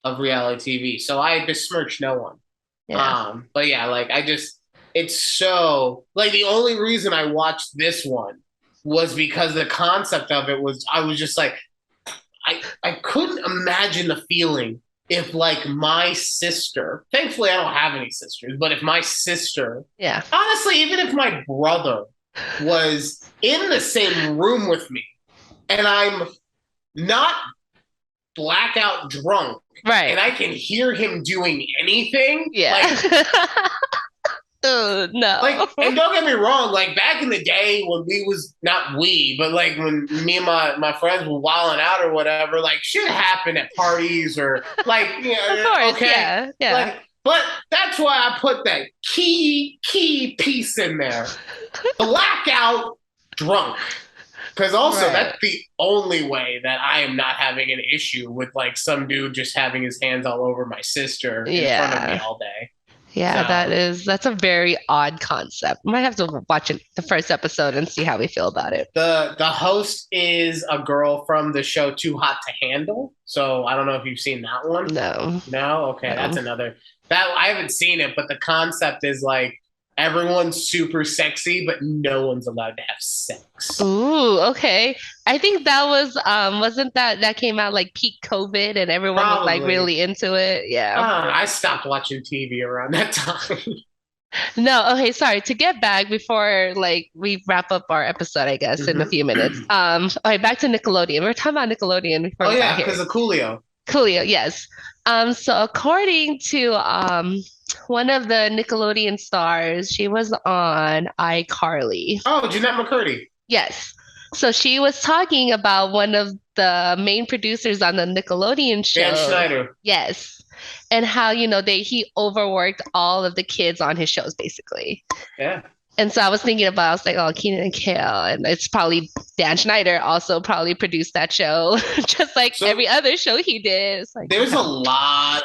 Speaker 1: of reality TV. So I besmirch no one.
Speaker 2: Yeah.
Speaker 1: But yeah, like it's so like the only reason I watched this one was because the concept of it was I was just like I couldn't imagine the feeling if like my sister, thankfully I don't have any sisters, but if my sister,
Speaker 2: Yeah.
Speaker 1: honestly, even if my brother was in the same room with me and I'm not blackout drunk
Speaker 2: Right.
Speaker 1: and I can hear him doing anything,
Speaker 2: Yeah.
Speaker 1: like
Speaker 2: Oh
Speaker 1: Like,
Speaker 2: no.
Speaker 1: and don't get me wrong, like back in the day when we was not we, but like when me and my friends were wilding out or whatever, like shit happened at parties or like
Speaker 2: Of course,
Speaker 1: okay,
Speaker 2: yeah, yeah.
Speaker 1: like but that's why I put that key piece in there. Blackout drunk. Because also
Speaker 2: Right.
Speaker 1: that's the only way that I am not having an issue with like some dude just having his hands all over my sister in front of me
Speaker 2: Yeah.
Speaker 1: all day.
Speaker 2: Yeah,
Speaker 1: So
Speaker 2: that's a very odd concept. Might have to watch it, the first episode and see how we feel about it.
Speaker 1: the host is a girl from the show Too Hot to Handle. So I don't know if you've seen that one.
Speaker 2: No,
Speaker 1: No, okay, that's
Speaker 2: no.
Speaker 1: another that I haven't seen it, but the concept is like everyone's super sexy, but no one's allowed to have sex.
Speaker 2: Ooh, okay. I think that was wasn't that came out like peak COVID and everyone was like
Speaker 1: Probably.
Speaker 2: really into it. Yeah.
Speaker 1: I stopped watching TV around that time.
Speaker 2: No, okay, sorry. To get back before like we wrap up our episode, I guess, in a
Speaker 1: Hmm.
Speaker 2: few minutes. All right, back to Nickelodeon. We were talking about Nickelodeon before
Speaker 1: Oh
Speaker 2: we got
Speaker 1: yeah,
Speaker 2: here.
Speaker 1: because of Coolio.
Speaker 2: Coolio, yes. So according to one of the Nickelodeon stars, she was on iCarly.
Speaker 1: Oh, Jeanette McCurdy.
Speaker 2: Yes. So she was talking about one of the main producers on the Nickelodeon
Speaker 1: Dan
Speaker 2: show.
Speaker 1: Schneider.
Speaker 2: Yes. And how, he overworked all of the kids on his shows basically.
Speaker 1: Yeah.
Speaker 2: And so I was thinking about, I was like, oh, Keenan and Kale. And it's probably Dan Schneider also probably produced that show, just like
Speaker 1: So
Speaker 2: every other show he did. It's like,
Speaker 1: there's a
Speaker 2: wow.
Speaker 1: lot.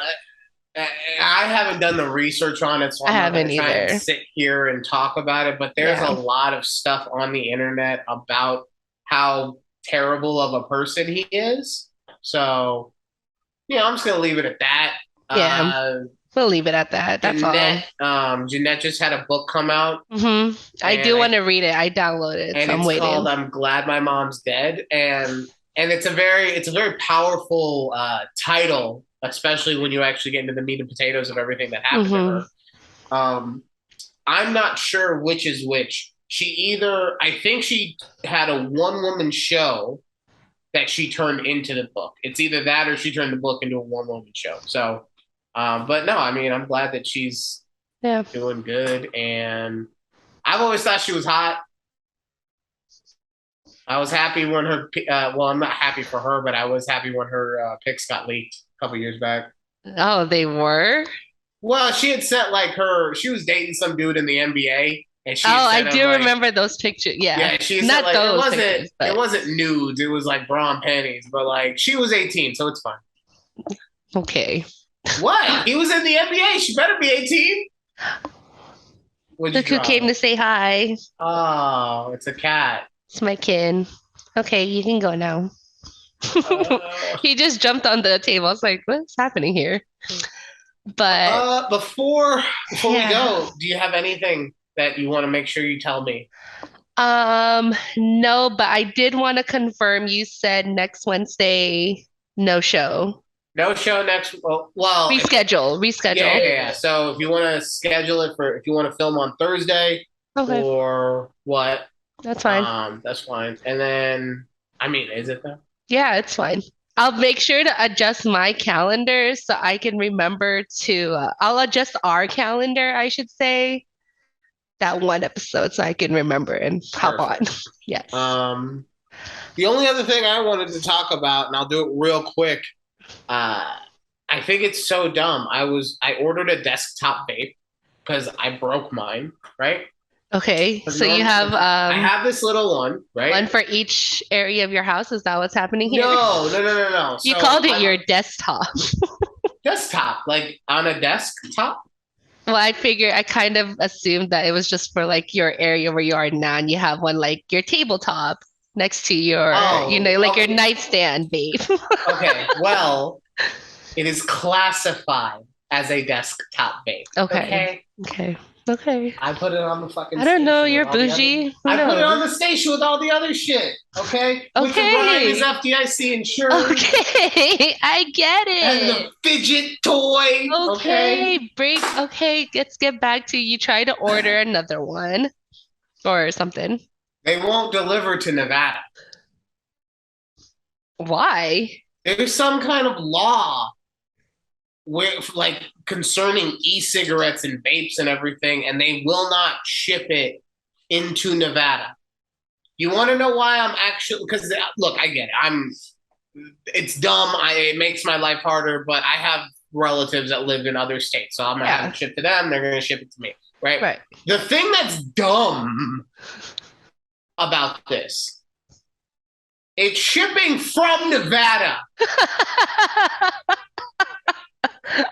Speaker 1: I haven't done the research on it, so
Speaker 2: I
Speaker 1: I'm not going
Speaker 2: haven't
Speaker 1: to try and
Speaker 2: either.
Speaker 1: sit here and talk about it. But there's a
Speaker 2: Yeah.
Speaker 1: lot of stuff on the internet about how terrible of a person he is. So, I'm just going to leave it at that.
Speaker 2: Yeah. We'll leave it at that. That's all.
Speaker 1: Jeanette just had a book come out,
Speaker 2: I
Speaker 1: and
Speaker 2: do want to read it. I downloaded, so I'm
Speaker 1: it's called
Speaker 2: waiting.
Speaker 1: "I'm Glad My Mom's Dead," and it's a very powerful title, especially when you actually get into the meat and potatoes of everything that happened to
Speaker 2: hmm
Speaker 1: her. Um, I'm not sure which is which. I think she had a one woman show that she turned into the book. It's either that or she turned the book into a one woman show. So, but no, I mean, I'm glad that she's
Speaker 2: Yeah.
Speaker 1: doing good. And I've always thought she was hot. I was happy when well, I'm not happy for her, but I was happy when her pics got leaked a couple years back.
Speaker 2: Oh, they were?
Speaker 1: Well, she had sent like she was dating some dude in the NBA, and
Speaker 2: Oh,
Speaker 1: she had
Speaker 2: I
Speaker 1: sent him
Speaker 2: do
Speaker 1: like,
Speaker 2: remember those pictures. Yeah.
Speaker 1: yeah, she said
Speaker 2: Not
Speaker 1: like
Speaker 2: those pictures,
Speaker 1: it
Speaker 2: but
Speaker 1: wasn't nudes, it was like bra and panties, but like she was 18, so it's fine.
Speaker 2: okay.
Speaker 1: What? He was in the NBA. She better be 18. What'd you
Speaker 2: Look who came
Speaker 1: draw?
Speaker 2: to say hi.
Speaker 1: Oh, it's a cat.
Speaker 2: It's my kid. Okay, you can go now.
Speaker 1: Uh,
Speaker 2: He just jumped on the table. I was like, what's happening here? But
Speaker 1: before we
Speaker 2: yeah.
Speaker 1: go, do you have anything that you want to make sure you tell me?
Speaker 2: No, but I did want to confirm you said next Wednesday, no show.
Speaker 1: No show next.
Speaker 2: Reschedule, reschedule.
Speaker 1: Yeah. So if you want to schedule it if you want to film on Thursday
Speaker 2: Okay,
Speaker 1: or what,
Speaker 2: that's fine.
Speaker 1: that's fine. And then, I mean, is it though?
Speaker 2: Yeah, it's fine. I'll make sure to adjust my calendar so I can remember I'll adjust our calendar, I should say, that one episode so I can remember and hop on.
Speaker 1: Perfect.
Speaker 2: Yes.
Speaker 1: The only other thing I wanted to talk about, and I'll do it real quick. I think it's so dumb. I ordered a desktop vape because I broke mine, right?
Speaker 2: Okay, so you have
Speaker 1: I have this little one, right?
Speaker 2: one for each area of your house. Is that what's happening here?
Speaker 1: No.
Speaker 2: You
Speaker 1: So
Speaker 2: called it your desktop.
Speaker 1: desktop, like on a desktop.
Speaker 2: Well, I kind of assumed that it was just for like your area where you are now, and you have one like your tabletop next to your,
Speaker 1: Oh,
Speaker 2: like your
Speaker 1: okay.
Speaker 2: nightstand, babe.
Speaker 1: Okay, well, it is classified as a desktop vape.
Speaker 2: Okay. Okay. Okay.
Speaker 1: I put it on the fucking
Speaker 2: I don't know.
Speaker 1: station
Speaker 2: You're
Speaker 1: with all the
Speaker 2: bougie. Who
Speaker 1: I put it on
Speaker 2: knows?
Speaker 1: the station with all the other shit. Okay? Which Ryan is
Speaker 2: Okay.
Speaker 1: FDIC insured.
Speaker 2: Okay. I get
Speaker 1: And
Speaker 2: it.
Speaker 1: the fidget toy. Okay?
Speaker 2: Okay, let's get back to you try to order another one or something.
Speaker 1: They won't deliver to Nevada.
Speaker 2: Why?
Speaker 1: There's some kind of law like concerning e-cigarettes and vapes and everything, and they will not ship it into Nevada. You want to know why I'm actually? Because look, I get it. It's dumb. It makes my life harder, but I have relatives that live in other states, so I'm gonna have it shipped to them. They're gonna ship it to me, right?
Speaker 2: Right.
Speaker 1: The thing that's dumb about this, it's shipping from Nevada.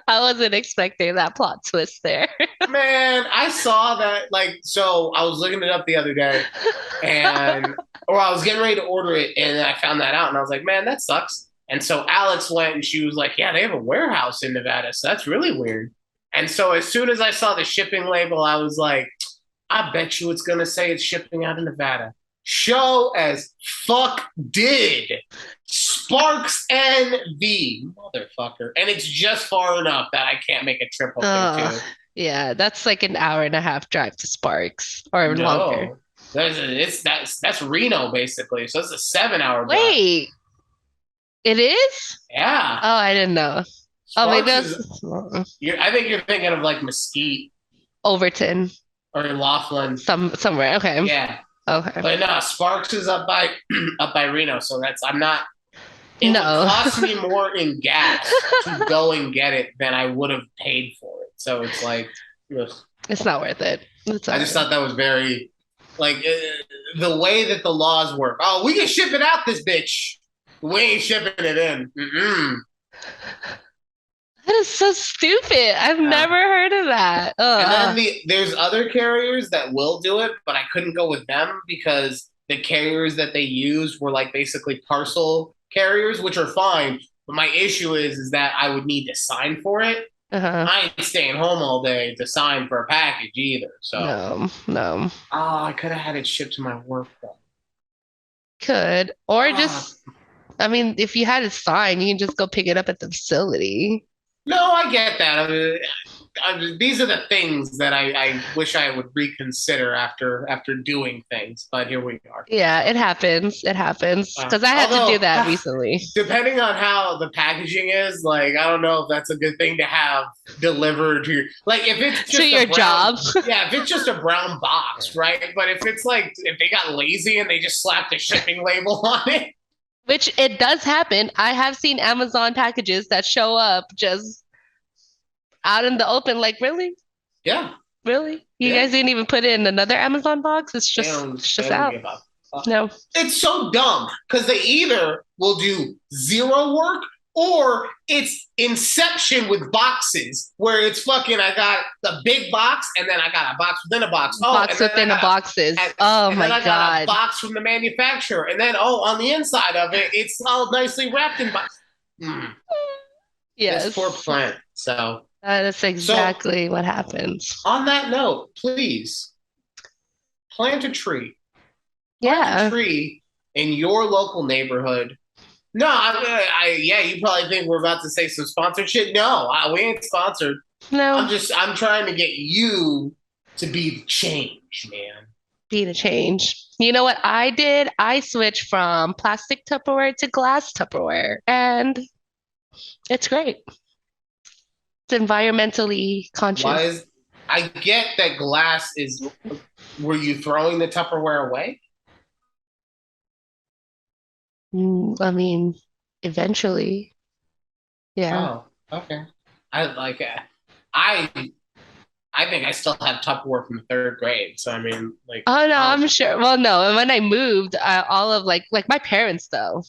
Speaker 2: I wasn't expecting that plot twist there.
Speaker 1: Man, I saw that. So I was looking it up the other day, or I was getting ready to order it, and then I found that out, and I was like, man, that sucks. And so Alex went, and she was like, yeah, they have a warehouse in Nevada, so that's really weird. And so as soon as I saw the shipping label, I was like, I bet you it's gonna say it's shipping out of Nevada. Show as fuck did. Sparks NV, motherfucker. And it's just far enough that I can't make a trip up there too.
Speaker 2: Yeah, that's like an hour and a half drive to Sparks or longer.
Speaker 1: That's Reno basically. So it's a 7 hour drive.
Speaker 2: Wait, it is?
Speaker 1: Yeah.
Speaker 2: Oh, I didn't know. Oh, maybe that's
Speaker 1: I think you're thinking of like Mesquite,
Speaker 2: Overton,
Speaker 1: or Laughlin,
Speaker 2: somewhere. Okay.
Speaker 1: Yeah.
Speaker 2: Okay.
Speaker 1: But no, Sparks is up by Reno, so I'm not. It would cost me more in gas to go and get it than I would have paid for it. So it's like, ugh.
Speaker 2: It's not worth it.
Speaker 1: I just thought that was very, the way that the laws work. Oh, we can ship it out, this bitch. We ain't shipping it in. Mm-mm.
Speaker 2: That is so stupid. I've never heard of that.
Speaker 1: And then there's other carriers that will do it, but I couldn't go with them because the carriers that they use were like basically parcel carriers, which are fine. But my issue is that I would need to sign for it. I ain't staying home all day to sign for a package either. So
Speaker 2: no.
Speaker 1: Oh, I could have had it shipped to my work though.
Speaker 2: Could. Or just, I mean, if you had it signed, you can just go pick it up at the facility.
Speaker 1: No, I get that. These are the things that I wish I would reconsider after doing things, but here we are.
Speaker 2: Yeah, it happens. It happens because I had to do that recently.
Speaker 1: Depending on how the packaging is, I don't know if that's a good thing to have delivered to your, if it's just
Speaker 2: to your job.
Speaker 1: Yeah, if it's just a brown box, right? But if it's if they got lazy and they just slapped a shipping label on it.
Speaker 2: Which it does happen. I have seen Amazon packages that show up just out in the open. Like, really?
Speaker 1: Yeah.
Speaker 2: Really? You guys didn't even put it in another Amazon box? It's just out. No.
Speaker 1: It's so dumb because they either will do zero work or it's Inception with boxes where it's fucking, I got the big box and then I got a box within a box.
Speaker 2: Box within a boxes. Oh my God. I got
Speaker 1: a box from the manufacturer. And then, on the inside of it, it's all nicely wrapped in box. Yes. It's poor plant. So.
Speaker 2: That's exactly what happens.
Speaker 1: On that note, please plant a tree.
Speaker 2: Plant
Speaker 1: a tree in your local neighborhood. No, you probably think we're about to say some sponsorship. No, we ain't sponsored.
Speaker 2: No.
Speaker 1: I'm trying to get you to be the change, man.
Speaker 2: Be the change. You know what I did? I switched from plastic Tupperware to glass Tupperware, and it's great. It's environmentally conscious.
Speaker 1: I get that glass is. Were you throwing the Tupperware away?
Speaker 2: I mean, eventually. Yeah.
Speaker 1: Oh, okay. I think I still have Tupperware from third grade. So I mean,
Speaker 2: Oh no, I'm sure. Well, no. When I moved, all of like my parents though,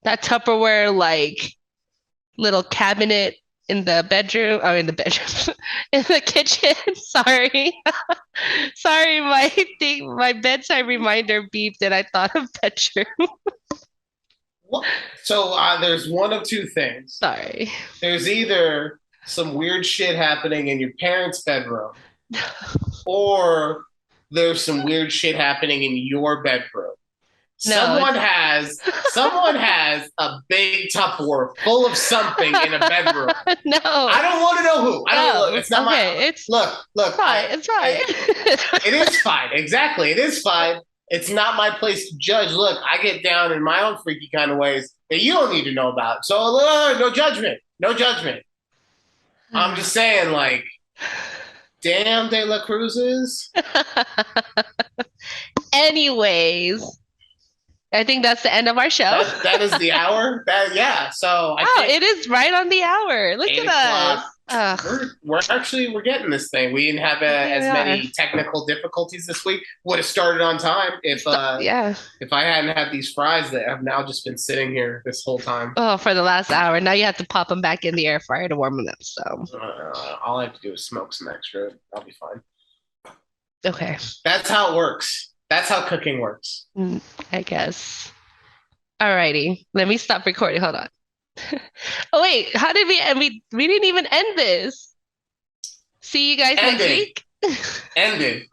Speaker 2: that Tupperware little cabinet in the bedroom, in the kitchen. Sorry. Sorry, my bedside reminder beeped and I thought of bedroom.
Speaker 1: So there's one of two things.
Speaker 2: Sorry.
Speaker 1: There's either some weird shit happening in your parents' bedroom, or there's some weird shit happening in your bedroom. No, someone has a big Tupperware full of something in a bedroom.
Speaker 2: No,
Speaker 1: I don't want to know who. I don't. It's not my. Look.
Speaker 2: Fine. It's fine.
Speaker 1: It is fine. Exactly. It is fine. It's not my place to judge. Look, I get down in my own freaky kind of ways that you don't need to know about. So no judgment. No judgment. I'm just saying, like, damn De La Cruzes.
Speaker 2: Anyways, I think that's the end of our show.
Speaker 1: That is the hour. Yeah. So I
Speaker 2: Oh,
Speaker 1: think
Speaker 2: it is right on the hour. Look
Speaker 1: 8 o'clock.
Speaker 2: at us. Ugh,
Speaker 1: We're getting this thing. We didn't have
Speaker 2: here we
Speaker 1: as
Speaker 2: are.
Speaker 1: many technical difficulties this week. Would have started on time
Speaker 2: Yeah.
Speaker 1: if I hadn't had these fries that have now just been sitting here this whole time.
Speaker 2: Oh, for the last hour. Now you have to pop them back in the air fryer to warm them up. So,
Speaker 1: All I have to do is smoke some extra. I'll be fine.
Speaker 2: okay.
Speaker 1: That's how it works. That's how cooking works.
Speaker 2: I guess. Alrighty. Let me stop recording. Hold on. Oh, wait. How did we end? We didn't even end this. See you guys next
Speaker 1: Ended.
Speaker 2: week.
Speaker 1: Ended.